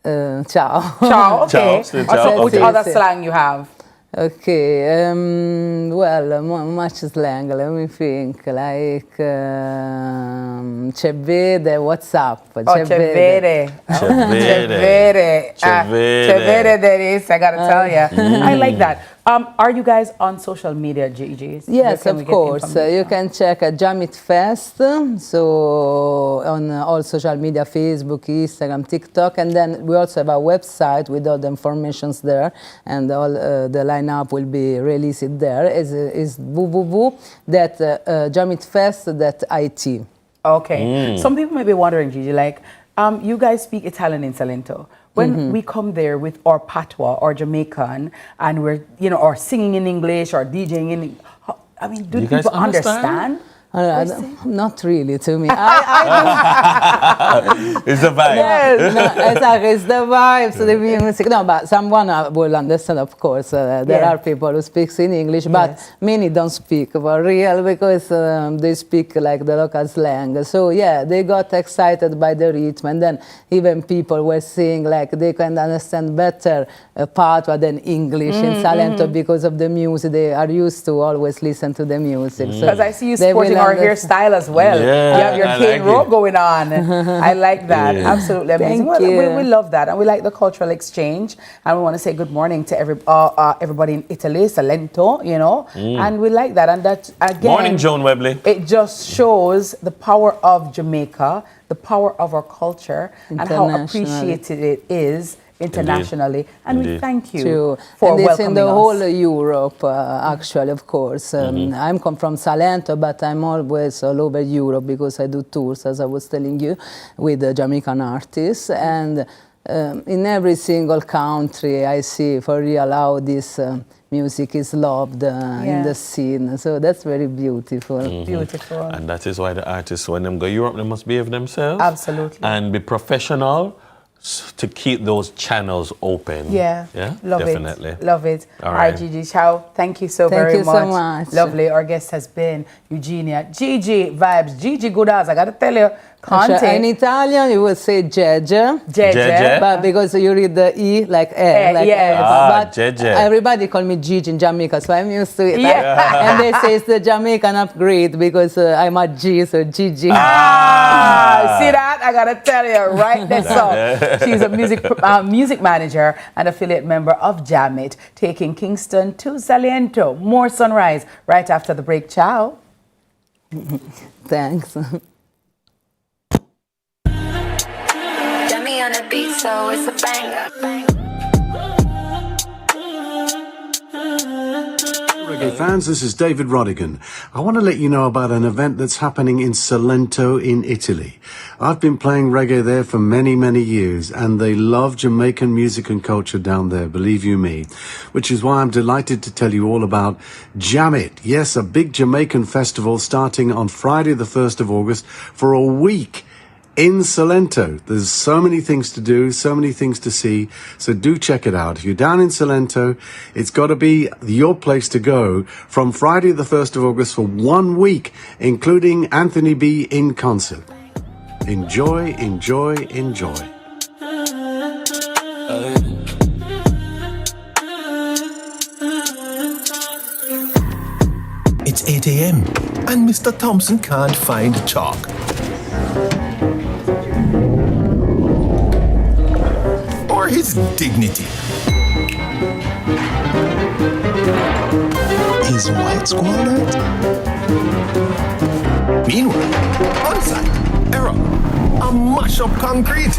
Ciao. Ciao, okay. Ciao. So which other slang you have? Okay, well, much slang, let me think, like, c'è vede, what's up? C'è vede. C'è vede, Dennis, I gotta tell you. I like that. Are you guys on social media, Gigi? Yes, of course. You can check Jamit Fest, so on all social media, Facebook, Instagram, TikTok, and then we also have a website with all the informations there, and all the lineup will be released there. Is www.jamitfest.it. Okay. Some people may be wondering, Gigi, like, you guys speak Italian in Salento. When we come there with our patois or Jamaican and we're, or singing in English or DJing in, I mean, do people understand? Not really to me. It's the vibe. Yes, exactly. It's the vibes, the music. No, but someone will understand, of course. There are people who speak in English, but many don't speak for real because they speak like the local slang. So yeah, they got excited by the rhythm, and then even people were saying like they can understand better patois than English in Salento because of the music. They are used to always listen to the music. Because I see you sporting our hairstyle as well. Yeah, you have your cane rope going on. I like that. Absolutely amazing. Thank you. We love that, and we like the cultural exchange. And we want to say good morning to everybody in Italy, Salento, and we like that. And that again, morning, Joan Webley. It just shows the power of Jamaica, the power of our culture, and how appreciated it is internationally. And we thank you for and it's welcoming in the us. whole Europe, actually, of course. I'm come from Salento, but I'm always all over Europe because I do tours, as I was telling you, with the Jamaican artists. And in every single country, I see for real how this music is loved in the scene. So that's very beautiful. Beautiful. And that is why the artists, when they go Europe, they must behave themselves. Absolutely. And be professional to keep those channels open. Yeah, love definitely. it. Love it. All right, Gigi Chow, thank you so very much. Thank you so much. Lovely. Our guest has been Eugenia. Gigi vibes. Gigi good as. I got to tell you, in Italian, you would say Gege. Gege. But because you read the E like E. But Gege. everybody call me Gigi in Jamaica, so I'm used to it. Yeah. And they say it's the Jamaican upgrade because I'm a G, so Gigi. See that? I got to tell you, right there. So, she's a music manager and affiliate member of Jamit, taking Kingston to Salento. More Sunrise right after the break. Ciao. Thanks. Dummy on the beat, so it's a banger. Reggae fans, this is David Rodigan. I want to let you know about an event that's happening in Salento in Italy. I've been playing reggae there for many, many years, and they love Jamaican music and culture down there, believe you me. Which is why I'm delighted to tell you all about Jamit. Yes, a big Jamaican festival starting on Friday the 1st of August for a week in Salento. There's so many things to do, so many things to see, so do check it out. If you're down in Salento, it's got to be your place to go from Friday the 1st of August for 1 week, including Anthony B in concert. Enjoy, enjoy, enjoy. It's 8 a.m. and Mr. Thompson can't find chalk. Or his dignity. Is white squalid? Meanwhile, on site, error, a mash-up concrete.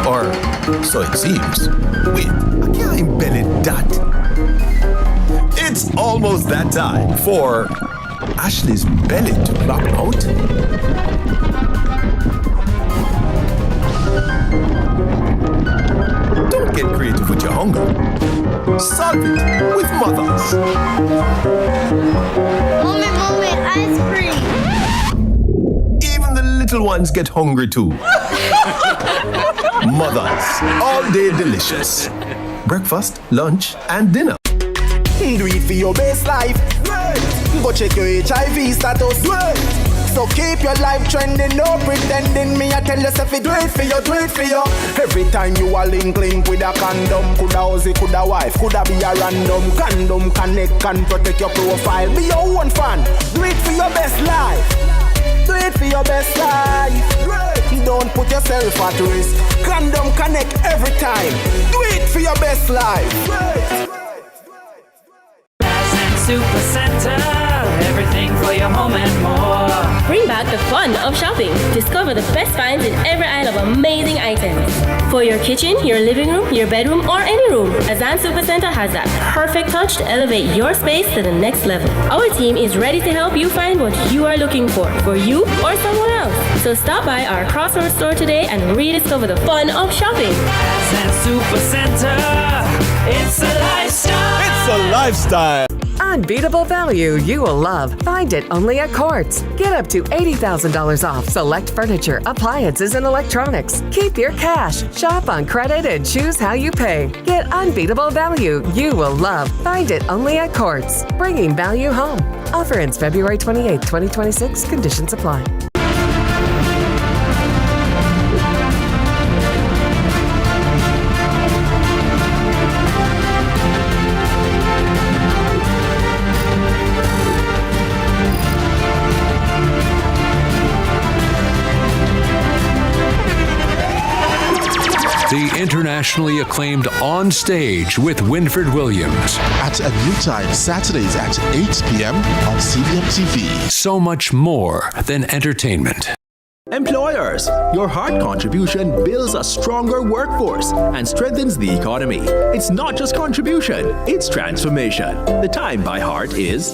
Or so it seems. Wait, I can't embellish that. It's almost that time for Ashley's belly to plop out. Don't get creative with your hunger. Solve it with mothers. Mommy, ice cream. Even the little ones get hungry too. Mothers, all day delicious. Breakfast, lunch, and dinner. Do it for your best life. Go check your HIV status. So keep your life trending, no pretending. Me I tell yourself do it for you, do it for you. Every time you a link with a condom, coulda Ozzy, coulda wife, coulda be a random. Condom connect and protect your profile. Be your own fan, do it for your best life. Do it for your best life. Don't put yourself at risk. Condom connect every time. Do it for your best life. Super Center, everything for your home and more. Bring back the fun of shopping. Discover the best finds in every aisle of amazing items. For your kitchen, your living room, your bedroom, or any room, Azan Super Center has that perfect touch to elevate your space to the next level. Our team is ready to help you find what you are looking for you or someone else. So stop by our Crossroads store today and rediscover the fun of shopping. Azan Super Center, it's a lifestyle. It's a lifestyle. Unbeatable value you will love. Find it only at Quartz. Get up to $80,000 off select furniture, appliances, and electronics. Keep your cash. Shop on credit and choose how you pay. Get unbeatable value you will love. Find it only at Quartz. Bringing value home. Offer ends February 28, 2026. Conditions apply. The internationally acclaimed On Stage with Winfred Williams. At a new time, Saturdays at 8 p.m. on CVM TV. So much more than entertainment. Employers, your hard contribution builds a stronger workforce and strengthens the economy. It's not just contribution, it's transformation. The time by heart is...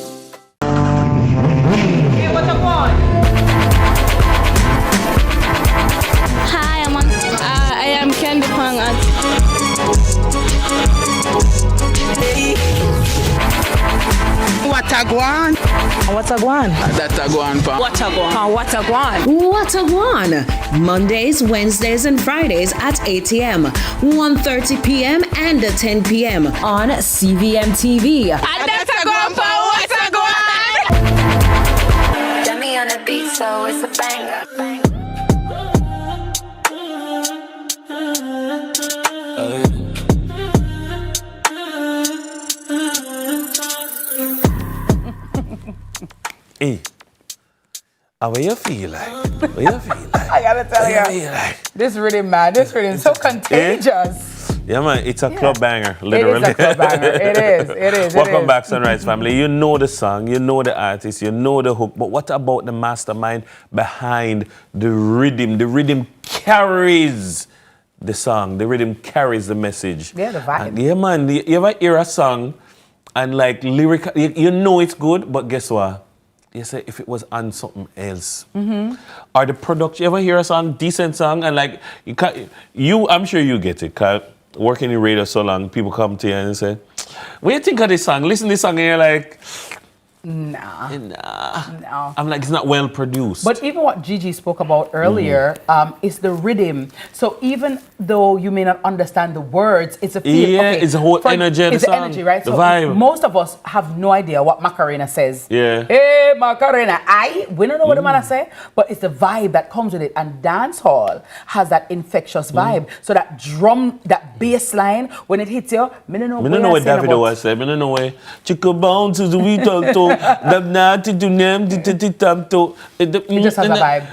Hey, what's up, one? Hi, I am Candy Pang. Watagwan. Watagwan. Datagwan. Watagwan. Watagwan. Mondays, Wednesdays, and Fridays at 8 a.m., 1:30 p.m., and 10 p.m. on CVM TV. Watagwan. Got me on the beat, so it's a banger. Hey, how you feel like? What you feel like? I gotta tell What you, feel like? this rhythm, man, this rhythm is so contagious. Yeah, man, it's a club banger, literally. It is a club banger. It is. Welcome back, Sunrise family. You know the song, you know the artist, you know the hook, but what about the mastermind behind the rhythm? The rhythm carries the song, the rhythm carries the message. Yeah, the vibe. And yeah, man, you ever hear a song and like lyric, you know it's good, but guess what? You say if it was on something else. Mm-hmm. Or the production, you ever hear a song, decent song, and like, I'm sure you get it, cause working in radio so long, people come to you and say, what do you think of this song? Listen to this song and you're like, Nah. I'm like, it's not well produced. But even what Gigi spoke about earlier is the rhythm. So even though you may not understand the words, it's a feel. Yeah, okay, it's the whole energy of the It's the song, energy, right? the so vibe. Most of us have no idea what Macarena says. Yeah. Hey, Macarena. We don't know what the man say, but it's the vibe that comes with it. And dance hall has that infectious vibe. So that drum, that bass line, when it hits you, I don't know what Davido was saying. I don't know where Chico Bones is the we talk to. It just has a vibe.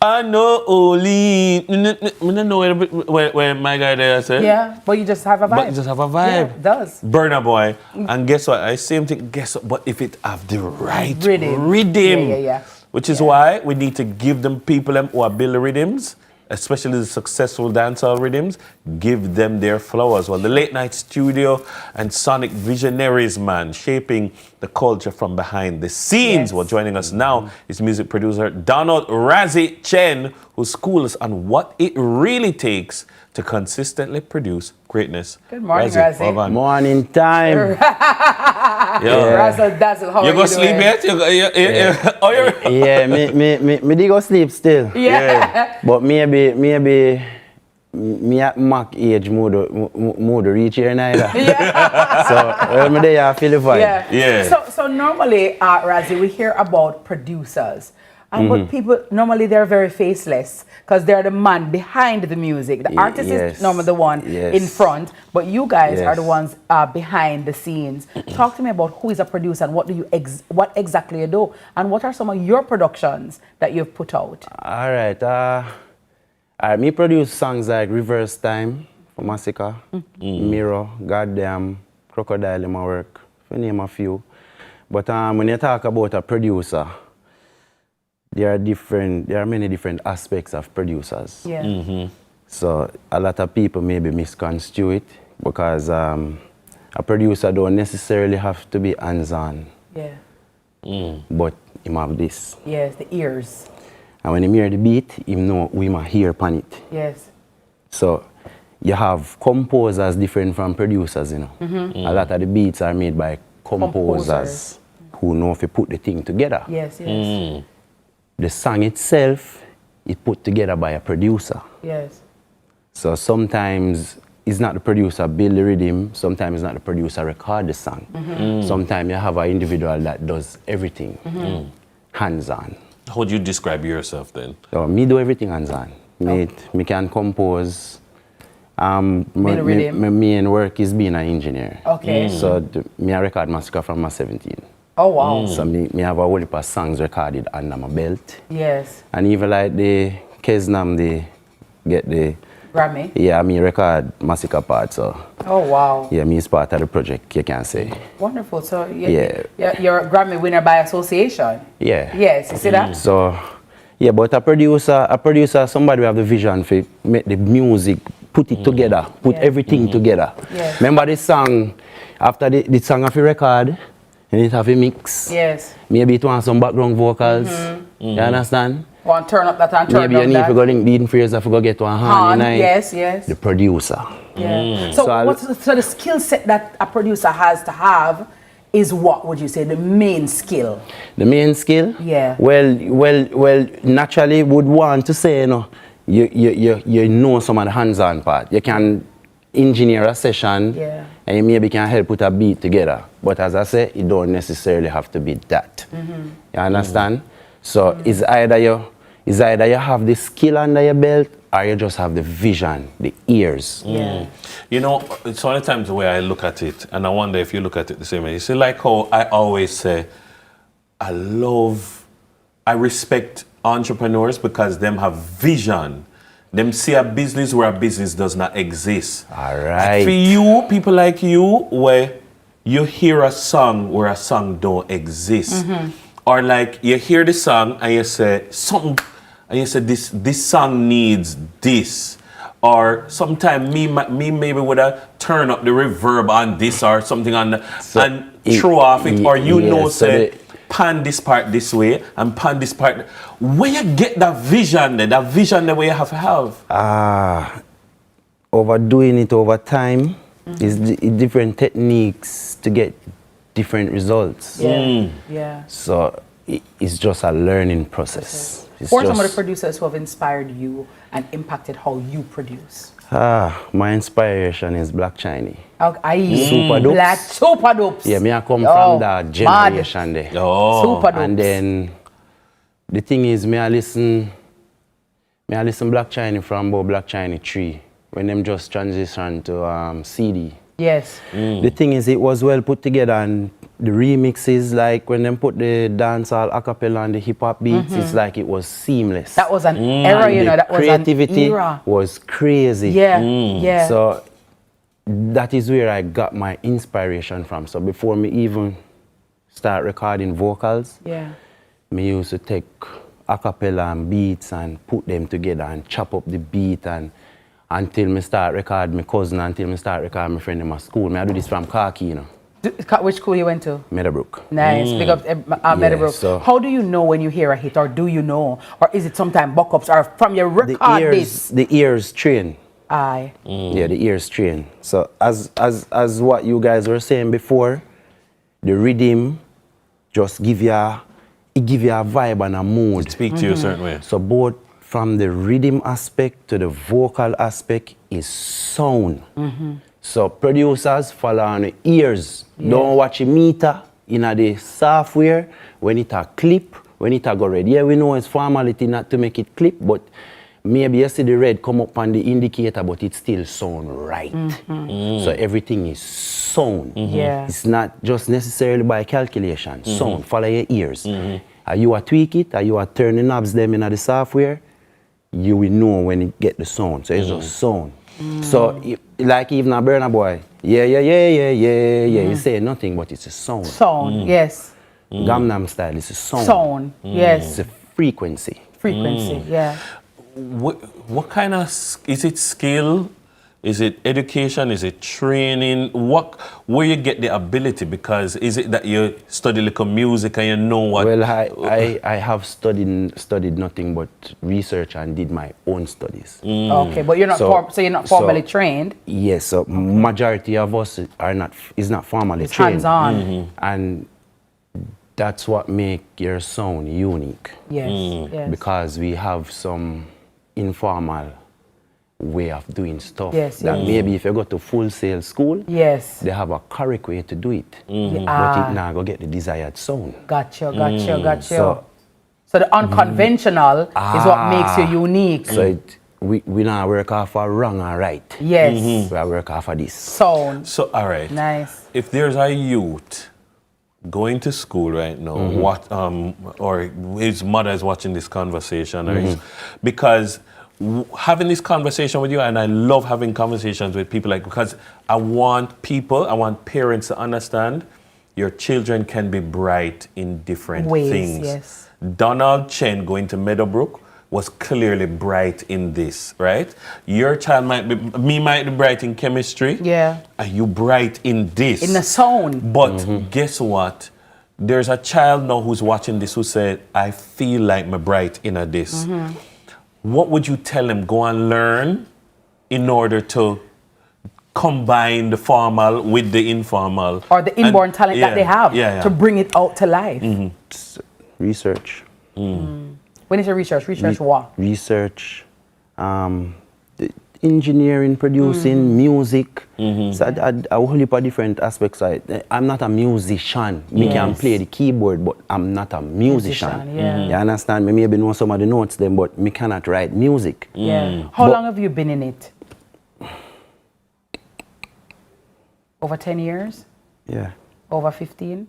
I know only. I don't know where my guy there said. Yeah, but you just have a vibe. But you just have a vibe. Yeah, it does. Burna Boy. And guess what? I same thing. Guess what? But if it have the right rhythm. Yeah. Which is why we need to give them people who are building rhythms, especially the successful dancehall rhythms, give them their flowers. Well, the late night studio and sonic visionaries, man, shaping the culture from behind the scenes. Well, joining us now is music producer Donald Razzie Chen, who schools us on what it really takes to consistently produce greatness. Good morning, Razzie. Morning time. Razzle dazzle, how you are go you sleep doing? yet? Yeah, me did go sleep still. Yeah. But maybe me at Mac age mood reach here neither. Yeah. So when me there I feel the vibe. Yeah. So normally, Razzie, we hear about producers. And but people, normally they're very faceless because they're the man behind the music. The artist is normally the one in front, but you guys are the ones behind the scenes. Talk to me about who is a producer and what do you what exactly you do, and what are some of your productions that you've put out? All right. Me produce songs like Reverse Time for Massacre, Mirror, Goddamn, Crocodile in my work, to name a few. But when you talk about a producer, there are many different aspects of producers. Yeah. So a lot of people maybe misconstrue it because a producer don't necessarily have to be hands-on. Yeah. But him have this. Yes, the ears. And when him hear the beat, him know we might hear upon it. Yes. So you have composers different from producers, you know. A lot of the beats are made by composers who know if you put the thing together. Yes, yes. The song itself is put together by a producer. Yes. So sometimes it's not the producer build the rhythm, sometimes it's not the producer record the song. Sometimes you have an individual that does everything, hands-on. How would you describe yourself then? So me do everything hands-on. Me can compose. My main work is being an engineer. Okay. So me I record Massacre from my 17. Oh wow. So me have a whole heap of songs recorded under my belt. Yes. And even like the Kesnam, they get the Grammy. Yeah, me record Massacre part. So oh wow. yeah, me is part of the project, you can say. Wonderful. So you're a Grammy winner by association. Yeah. Yes, you see that? So yeah, but a producer, somebody who have the vision for make the music, put it together, put everything together. Yes. Remember this song, after the song of a record, and it have a mix. Yes. Maybe it wants some background vocals. You understand? Want turn up that and turn Maybe down you need that. to go link the phrase if you go get to a hand. Yes, yes. The producer. Yeah. So the skill set that a producer has to have is what would you say the main skill? The main skill? Yeah. Well, naturally would want to say, you know some of the hands-on part. You can engineer a session and you maybe can help put a beat together. But as I say, it don't necessarily have to be that. You understand? So it's either you have the skill under your belt or you just have the vision, the ears. You know, it's one of the times the way I look at it, and I wonder if you look at it the same way. You see, like how I always say, I respect entrepreneurs because them have vision. Them see a business where a business does not exist. All right. Like for you, people like you, where you hear a song where a song don't exist. Or like you hear the song and you say something, and you say this song needs this. Or sometimes me maybe would have turn up the reverb on this or something on and throw off it. Or say pan this part this way and pan this part. Where you get that vision then? That vision the way you have to have? Overdoing it over time is different techniques to get different results. Yeah. So it's just a learning process. Who are some of the producers who have inspired you and impacted how you produce? My inspiration is Black Chinese. Super Dopes. Black Super Dopes. Yeah, me I come from that generation there. Super Dopes. And then the thing is, me I listen Black Chinese from about Black Chinese 3 when them just transitioned to CD. Yes. The thing is, it was well put together, and the remixes, like when them put the dancehall acapella and the hip hop beats, it's like it was seamless. That was an era, you know. That was an creativity era. Was crazy. Yeah. So that is where I got my inspiration from. So before me even start recording vocals, me used to take acapella and beats and put them together and chop up the beat and until me start record my cousin, until me start record my friend in my school. I do this from Khaki, you know. Which school you went to? Meadowbrook. Nice. Pick up Meadowbrook. So how do you know when you hear a hit, or do you know? Or is it sometimes buck-ups, or from your record the ears train. Aye. Yeah, the ears train. So as what you guys were saying before, the rhythm just give you a vibe and a mood. It speak to you a certain way. So both from the rhythm aspect to the vocal aspect is sound. So producers follow on the ears. Don't watch a meter in the software. When it a clip when it a go red. Yeah, we know it's formality not to make it clip, but maybe you see the red come up on the indicator, but it still sound right. So everything is sound. Yeah. It's not just necessarily by calculation. Sound, follow your ears. Are you a tweak it? Are you a turn the knobs them in the software? You will know when it get the sound. So it's just sound. So like even a Burna Boy, yeah, you say nothing, but it's a sound. Sound, yes. Gangnam Style is a sound. Sound, yes. It's a frequency. Frequency, yeah. What kind of, is it skill? Is it education? Is it training? Where you get the ability? Because is it that you study little music and you know what? Well, I have studied nothing but research and did my own studies. Okay, but you're not so you're not formally trained. Yes, so majority of us is not formally it's trained. Hands-on. And that's what make your sound unique. Yes, yes. Because we have some informal way of doing stuff. Yes, that maybe if you go to Full Sail school, yes, they have a correct way to do it. But it now go get the desired sound. Gotcha. So the unconventional is what makes you unique. So we now work off of wrong and right. Yes. We work off of this. Sound. So all right. Nice. If there's a youth going to school right now, or his mother is watching this conversation, or because having this conversation with you, and I love having conversations with people because I want parents to understand your children can be bright in different things. Yes. Donald Chen going to Meadowbrook was clearly bright in this, right? Your child might be bright in chemistry. Yeah. And you bright in this. In the sound. But guess what? There's a child now who's watching this who said, I feel like I'm bright in this. What would you tell them? Go and learn in order to combine the formal with the informal. Or the inborn talent that they have to bring it out to life. Research. When is your research? Research what? Research, engineering, producing, music. So a whole heap of different aspects. I'm not a musician. Me can play the keyboard, but I'm not a musician. You understand? Me maybe know some of the notes then, but me cannot write music. How long have you been in it? Over 10 years? Yeah. Over 15?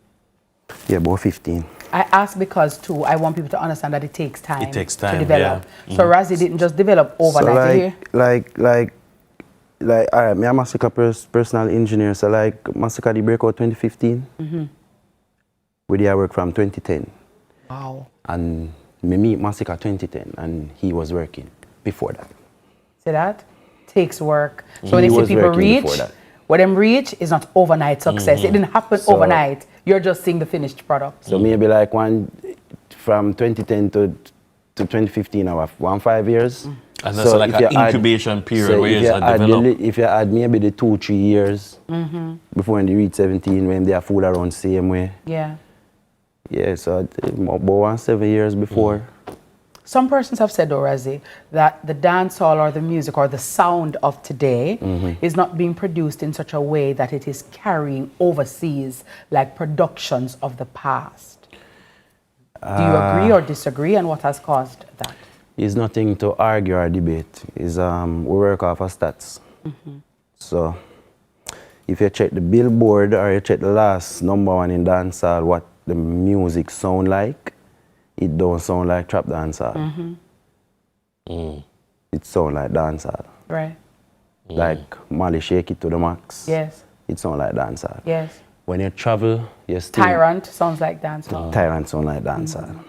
Yeah, about 15. I ask because too, I want people to understand that it takes time. It takes time to develop. So Razzie didn't just develop overnight. So like, all right, me a Massacre personal engineer. So like Massacre the breakout 2015. Where I work from 2010. Wow. And me meet Massacre 2010, and he was working before that. See that? Takes work. So when you see people reach, what them reach is not overnight success. It didn't happen overnight. You're just seeing the finished product. So maybe like from 2010 to 2015, I have 5 years. And that's so like an incubation period where you develop. If you add maybe the 2-3 years before when they reach 17, when they are full around same way. Yeah. Yeah, so about 7 years before. Some persons have said, though, Razzie, that the dancehall or the music or the sound of today is not being produced in such a way that it is carrying overseas like productions of the past. Do you agree or disagree, and what has caused that? It's nothing to argue or debate. It's, we work off of stats. So if you check the Billboard or you check the last #1 in dancehall, what the music sound like, it don't sound like trap dancehall. It sound like dancehall. Right. Like Molly Shake It to the Max. Yes. It sound like dancehall. Yes. When you travel, you still... Tyrant sounds like dancehall. Tyrant sound like dancehall.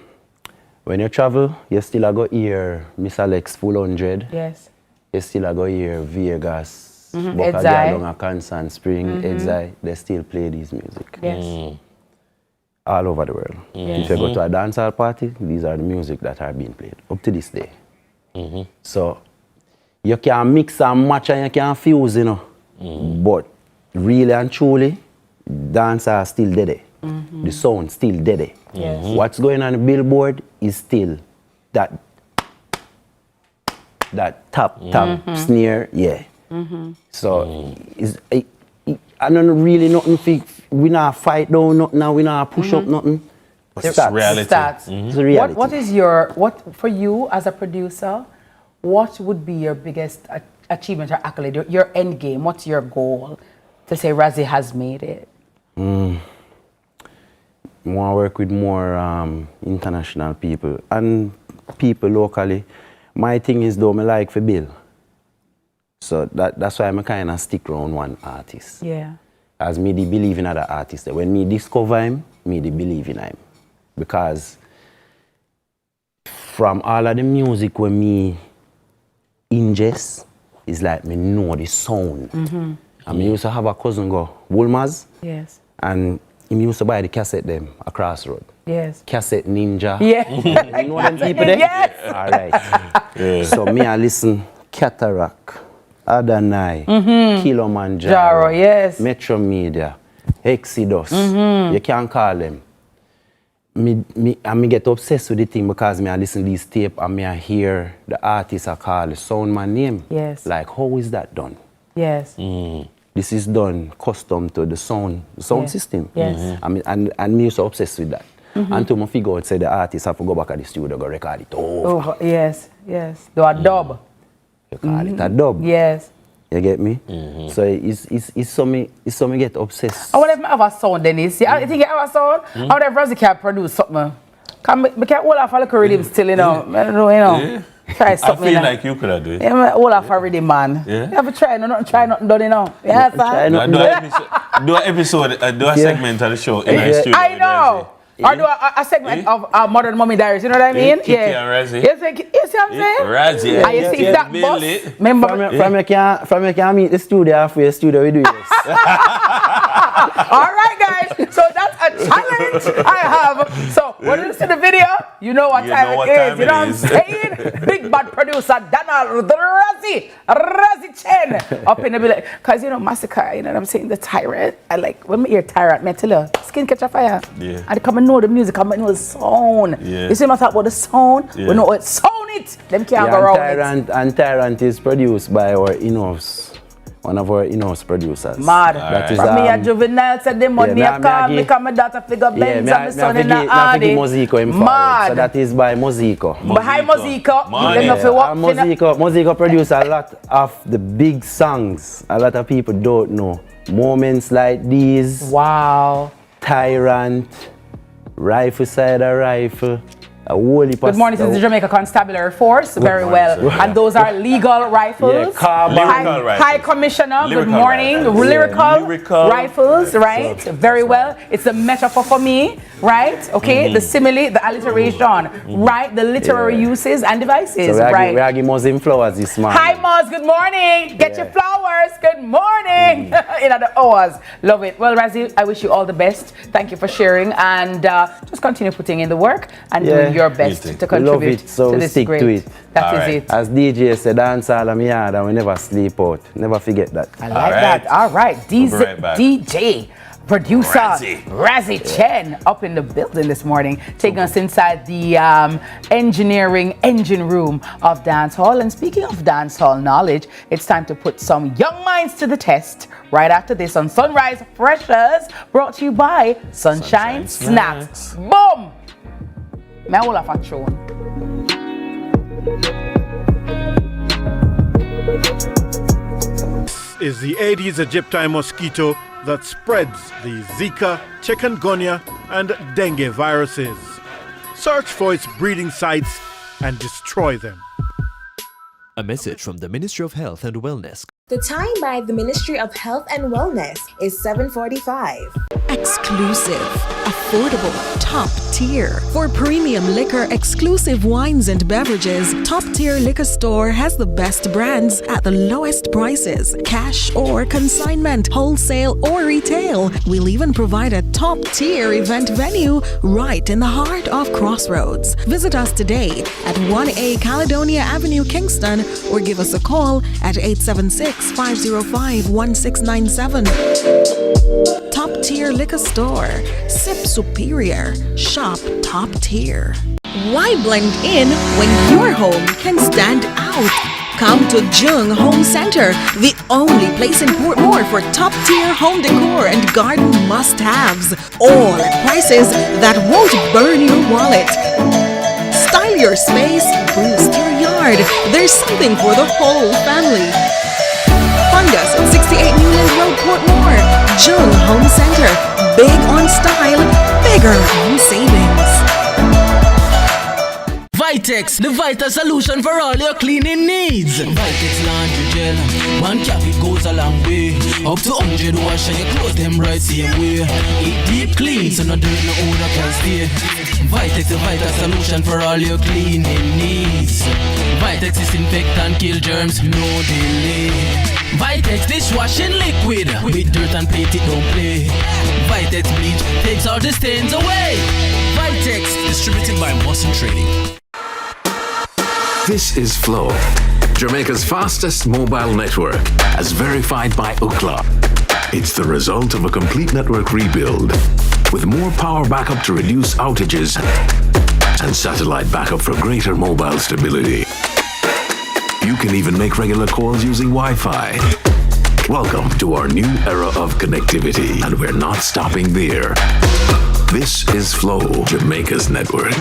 When you travel, you still go hear Miss Alex Full 100. Yes. You still go hear Vegas, Boca Dialong, Constant Spring, Edzai. They still play these music. Yes. All over the world. If you go to a dancehall party, these are the music that are being played up to this day. So you can mix and match and you can fuse, you know. But really and truly, dancehall still dead. The sound still dead. What's going on the Billboard is still that top snare, So I don't really nothing. We not fight down nothing. We not push up nothing. It's reality. Stats. It's reality. What is for you as a producer, what would be your biggest achievement or accolade, your end game? What's your goal to say Razzie has made it? I want to work with more international people and people locally. My thing is though, I like for bill. So that's why I kind of stick around one artist. Yeah. As me, they believe in other artists. When me discover him, me, they believe in him. Because from all of the music when me ingest, it's like me know the sound. Mm-hmm. And me used to have a cousin go, Woolmaz. Yes. And he used to buy the cassette them across road. Yes. Cassette Ninja. Yeah. You know them people there? Yes. All right. Yeah. So me, I listen Cataract, Adonai, Kilimanjaro, Jaro, yes. Metro Media, Exodus. You can't call them. Me get obsessed with the thing because me I listen to these tape and me I hear the artist I call the sound man name. Yes. Like, how is that done? Yes. This is done custom to the sound system. Yes. And me used to obsessed with that. Until I figure out say the artist have to go back at the studio go record it over. Yes, yes. Do a dub. You call it a dub. Yes. You get me? So it's so me get obsessed. I wonder if I have a sound, Dennis. I think you have a sound. I wonder if Razzie can produce something. We can't all have a little rhythm still, you know. I don't know, you know. Yeah. Try something. I feel like you could have do it. Yeah, all have a rhythm, man. Yeah. You have to try nothing done, you know. Yeah, try son. Do an episode, do a segment of the show in the studio. I know. Or do a segment of Modern Mommy Diaries, you know what I mean? Kiki and Razzie. You see what I'm saying? Razzie. And you see that boss, remember? From you can meet the studio halfway studio we do this. All right, guys. So that's a challenge I have. So when you see the video, you know what time it is. You know what I'm saying? Big bad producer Donald Razzie Chen up in the building. Because you know Massacre, you know what I'm saying? The Tyrant. I like when me hear Tyrant, me tell you, skin catch a fire. Yeah. And come and know the music, come and know the sound. Yeah. You see me talk about the sound? Yeah. We know it sound it. Them can't go around it. And Tyrant is produced by our in-house. One of our in-house producers. Mad. That is, from me a juvenile said the money I call me because my daughter figure Benz and my son in the Audi. Mosaico Mad. So that is by Mosaico. Behind Mosaico. Mosaico produce a lot of the big songs. A lot of people don't know. Moments like these. Wow. Tyrant. Rifle Side of Rifle. Good morning to the Jamaica Constabulary Force. Very well. And those are legal rifles. Yeah, High Commissioner, good morning. Lyrical rifles, right? Very well. It's a metaphor for me, right? Okay, the simile, the alliteration, right? The literary uses and devices, right? We are giving Moz flowers this morning. Hi, Moz, good morning. Get your flowers. Good morning. In other hours. Love it. Well, Razzie, I wish you all the best. Thank you for sharing and just continue putting in the work and doing your best to contribute to this stick great. to it. That is it. As DJ said, dance all of me yard and we never sleep out. Never forget that. I like that. All right. DJ, producer, Razzie Chen up in the building this morning, taking us inside the engineering engine room of dancehall. And speaking of dancehall knowledge, it's time to put some young minds to the test right after this on Sunrise Freshers, brought to you by Sunshine Snacks. Boom! Me all of a tune. Is the Aedes aegypti mosquito that spreads the Zika, chikungunya, and dengue viruses. Search for its breeding sites and destroy them. A message from the Ministry of Health and Wellness. The time by the Ministry of Health and Wellness is 7:45. Exclusive, affordable, top tier. For premium liquor, exclusive wines and beverages, Top Tier Liquor Store has the best brands at the lowest prices. Cash or consignment, wholesale or retail. We'll even provide a top tier event venue right in the heart of Crossroads. Visit us today at 1A Caledonia Avenue, Kingston, or give us a call at 876-505-1697. Top Tier Liquor Store. Sip superior. Shop top tier. Why blend in when your home can stand out? Come to Jung Home Center, the only place in Portmore for top-tier home decor and garden must-haves. All at prices that won't burn your wallet. Style your space, boost your yard. There's something for the whole family. Find us at 68 Newland Road, Portmore. Jung Home Center. Big on style, bigger on savings. Vitex, the vital solution for all your cleaning needs. Vitex laundry gel, one cap it goes a long way. Up to 100 wash and your clothes them right same way. It deep clean so no dirt no odor can stay. Vitex, the vital solution for all your cleaning needs. Vitex disinfectant, kill germs, no delay. Vitex dishwashing liquid, with dirt and plate it don't play. Vitex bleach takes all the stains away. Vitex, distributed by Boston Trading. This is Flow, Jamaica's fastest mobile network, as verified by Ookla. It's the result of a complete network rebuild, with more power backup to reduce outages and satellite backup for greater mobile stability. You can even make regular calls using Wi-Fi. Welcome to our new era of connectivity, and we're not stopping there. This is Flow, Jamaica's network.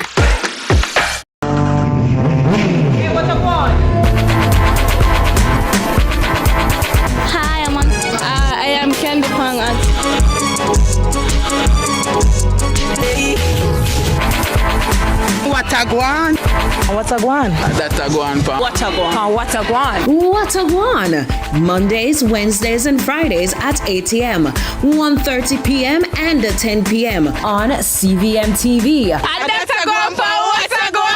I am Candy Pang at Watagwan. Watagwan. Datagwan pa. Watagwan. Watagwan. Mondays, Wednesdays, and Fridays at 8 a.m., 1:30 p.m., and 10 p.m. on CVM TV. Datagwan pa. Watagwan.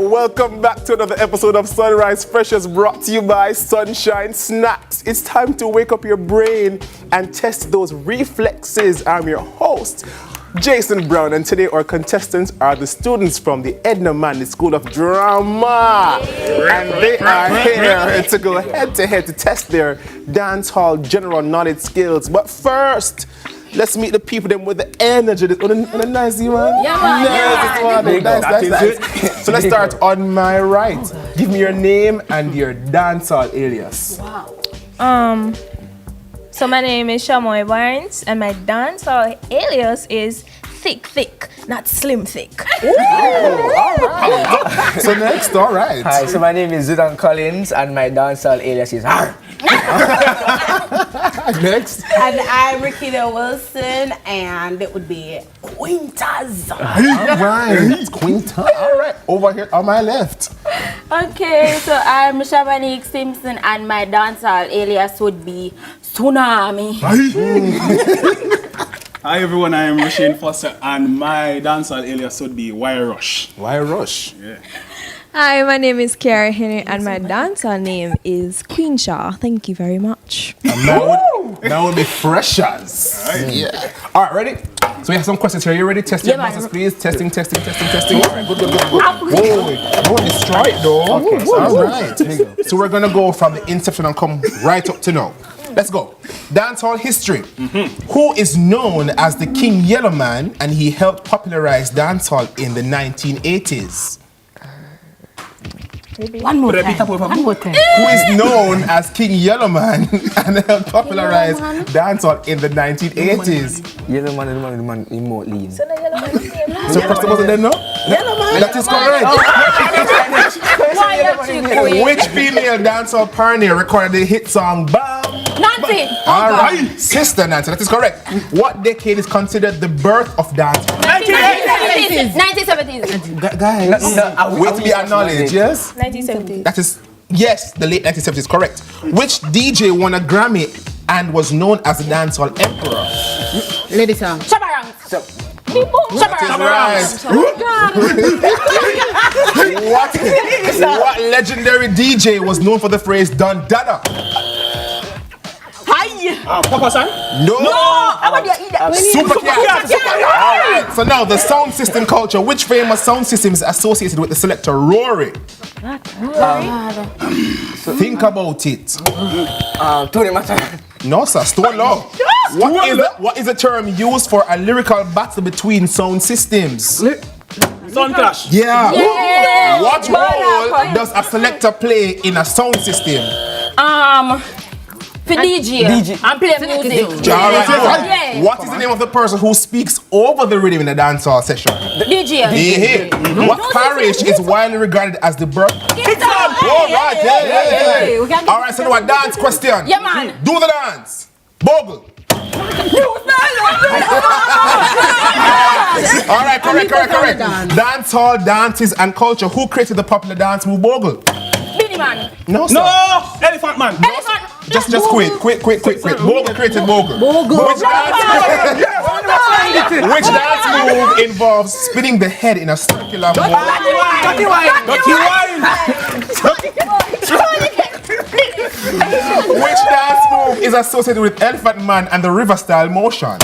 Welcome back to another episode of Sunrise Freshers, brought to you by Sunshine Snacks. It's time to wake up your brain and test those reflexes. I'm your host, Jason Brown, and today our contestants are the students from the Edna Manley School of Drama. And they are here to go head-to-head to test their dance hall general knowledge skills. But first, let's meet the people them with the energy. On a nice one. Nice. So let's start on my right. Give me your name and your dancehall alias. Wow. So my name is Shamoy Barnes and my dancehall alias is Thick, not Slim Thick. So next, all right. Hi, so my name is Zudan Collins and my dancehall alias is Har. Next. And I'm Rikita Wilson, and it would be Quintas. Right, Quintas. All right, over here on my left. Okay, so I'm Shamanique Simpson, and my dancehall alias would be Tsunami. Hi everyone, I am Rasheen Foster, and my dancehall alias would be Wire Rush. Wire Rush? Yeah. Hi, my name is Kiara Henry and my dancehall name is Queen Shaw. Thank you very much. Now would be Freshers. Right. Yeah. All right, ready? So we have some questions here. You ready? Test your muscles, please. Testing. All right, good. Whoa, don't destroy it though. Okay, all right. So we're gonna go from the inception and come right up to now. Let's go. Dancehall history. Who is known as the King Yellow Man, and he helped popularize dancehall in the 1980s? One more time. Who is known as King Yellow Man and helped popularize dancehall in the 1980s? Yellow Man, remote lead. So first of all, they know? Yellow Man. That is correct. Which female dancehall pioneer recorded the hit song Bam? Nancy. All right, Sister Nancy, that is correct. What decade is considered the birth of dance? 1970s. Guys, wait to be acknowledged, yes? 1970s. That is, yes, the late 1970s, correct. Which DJ won a Grammy and was known as the dancehall emperor? Lady Song. Shabarang. That is right. What legendary DJ was known for the phrase "Don Dada"? Papa San? No. Super Cat. Alright, so now the sound system culture. Which famous sound system is associated with the selector Rory? Think about it. Tony Mata. No, sir. Stone Law. What is the term used for a lyrical battle between sound systems? Sound clash. Yeah. What role does a selector play in a sound system? For DJ. I'm playing music. Alright. What is the name of the person who speaks over the rhythm in a dancehall session? DJ. What parish is widely regarded as the birth? Alright, Alright, so now a dance question. Yeah, man. Do the dance. Bogle. Alright, correct. Dancehall, dances, and culture. Who created the popular dance move Bogle? Billy Man. No, sir. No, Elephant Man. Elephant. Just quick. Bogle created Bogle. Which dance move involves spinning the head in a circular motion? Dirty wine. Which dance move is associated with Elephant Man and the river style motion?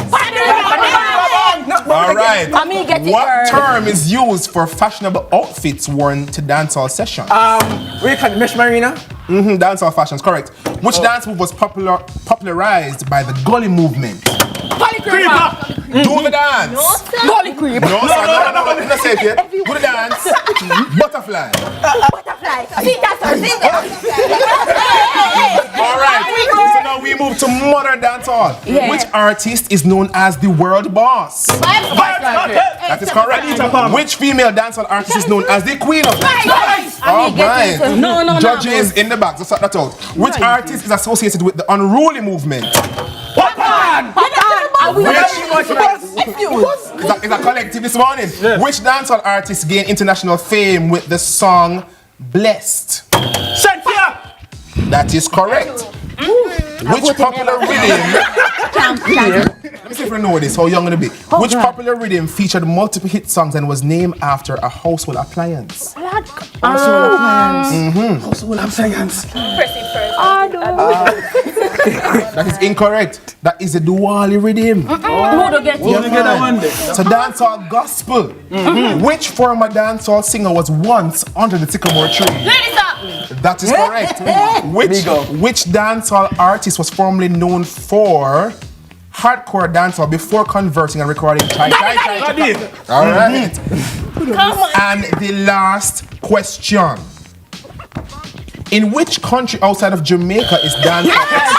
Alright. What term is used for fashionable outfits worn to dancehall sessions? Mesh Marina? Dancehall fashions, correct. Which dance move was popularized by the gully movement? Gully creeper. Do the dance. Gully creeper. No, sir, no, let's say it here. Do the dance. Butterfly. Alright, so now we move to modern dancehall. Yeah. Which artist is known as the world boss? That is correct. Which female dancehall artist is known as the queen of dance? Alright. No. Judges in the back, just sort that out. Which artist is associated with the unruly movement? It's a collective this morning. Yeah. Which dancehall artist gained international fame with the song Blessed? Cynthia! That is correct. Which popular rhythm? Let me see if you know this, how young it'll be. Which popular rhythm featured multiple hit songs and was named after a household appliance? Household appliance. That is incorrect. That is a Duali rhythm. So dancehall gospel. Which former dancehall singer was once under the sycamore tree? That is correct. Which dancehall artist was formerly known for hardcore dancehall before converting and recording All right. And the last question. In which country outside of Jamaica is dancehall?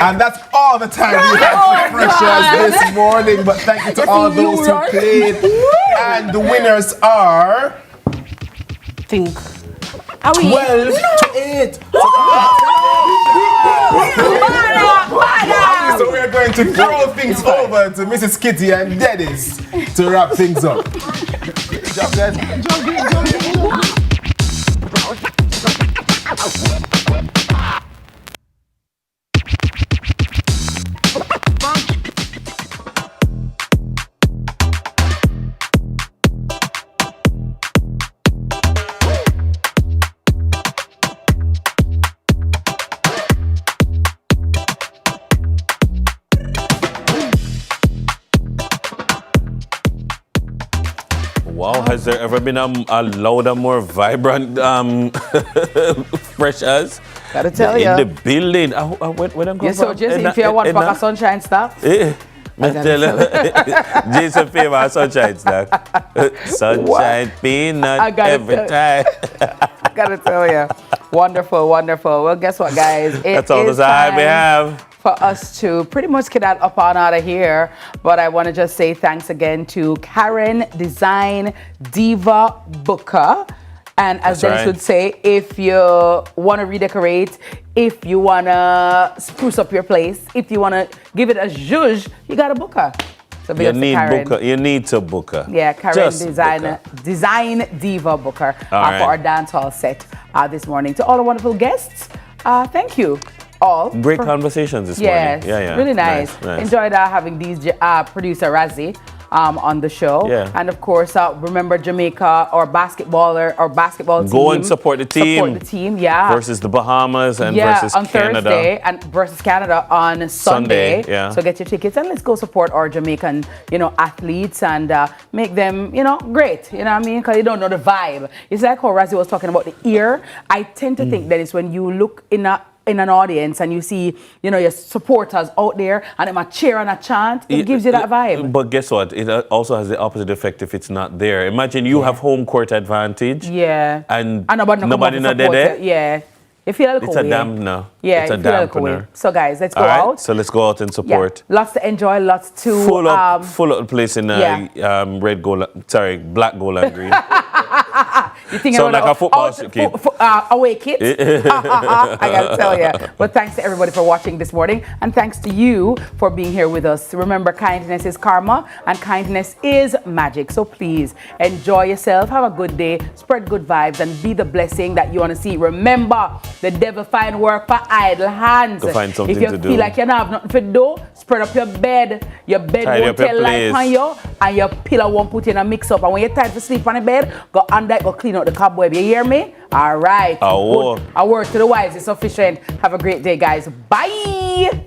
And that's all the time we have for Freshers this morning. But thank you to all those who played. And the winners are 12 to 8. So we're going to throw things over to Mrs. Kitty and Dennis to wrap things up. Good job, guys. Wow, has there ever been a louder, more vibrant Freshers? Gotta tell in you. the building. When I'm going so Jesse, if you want pack of sunshine stuff. Jason favor sunshine snack. Sunshine peanut every time. I gotta tell you. Wonderful. Well, guess what, guys? That's all the time we have for us to pretty much get that up on out of here. But I want to just say thanks again to Karen Design Diva Booker. And as Dennis would say, if you want to redecorate, if you want to spruce up your place, if you want to give it a zhuzh, you got to book her. So you need to book her. Yeah, Karen Design Diva Booker for our dance hall set this morning. To all the wonderful guests, Thank you all. Great conversations this yes, morning. Yeah. Really nice. Enjoyed having these producer Razzie on the show. Yeah. And of course, remember Jamaica or basketball team. Go and support the team. Support the team, yeah. Versus the Bahamas and yeah, versus on Canada. Thursday and versus Canada on Sunday. Yeah. So get your tickets and let's go support our Jamaican, athletes and make them, great. You know what I mean? Because you don't know the vibe. It's like how Razzie was talking about the ear. I tend to think that it's when you look in an audience and you see, your supporters out there and them a cheer and a chant, it gives you that vibe. But guess what? It also has the opposite effect if it's not there. Imagine you have home court advantage. Yeah. And nobody not there. Yeah. You feel like it's a dampener. Yeah, it's a dampener. So guys, let's go out. So let's go out and support. Yeah. Lots to enjoy, lots to full up the place in black, gold and green. You think sound like a football kid. Away kids. I gotta tell you. But thanks to everybody for watching this morning, and thanks to you for being here with us. Remember, kindness is karma, and kindness is magic. So please enjoy yourself, have a good day, spread good vibes, and be the blessing that you want to see. Remember, the devil find work for idle hands. To find something if you to feel do. like you don't have nothing to do, spread up your bed. Your bed Tidy won't up your tell life place. on you, and your pillow won't put in a mix up. And when you're tired to sleep on the bed, go under it, go clean out the cobweb. You hear me? All right. Oh. Good. A word to the wise is sufficient. Have a great day, guys. Bye.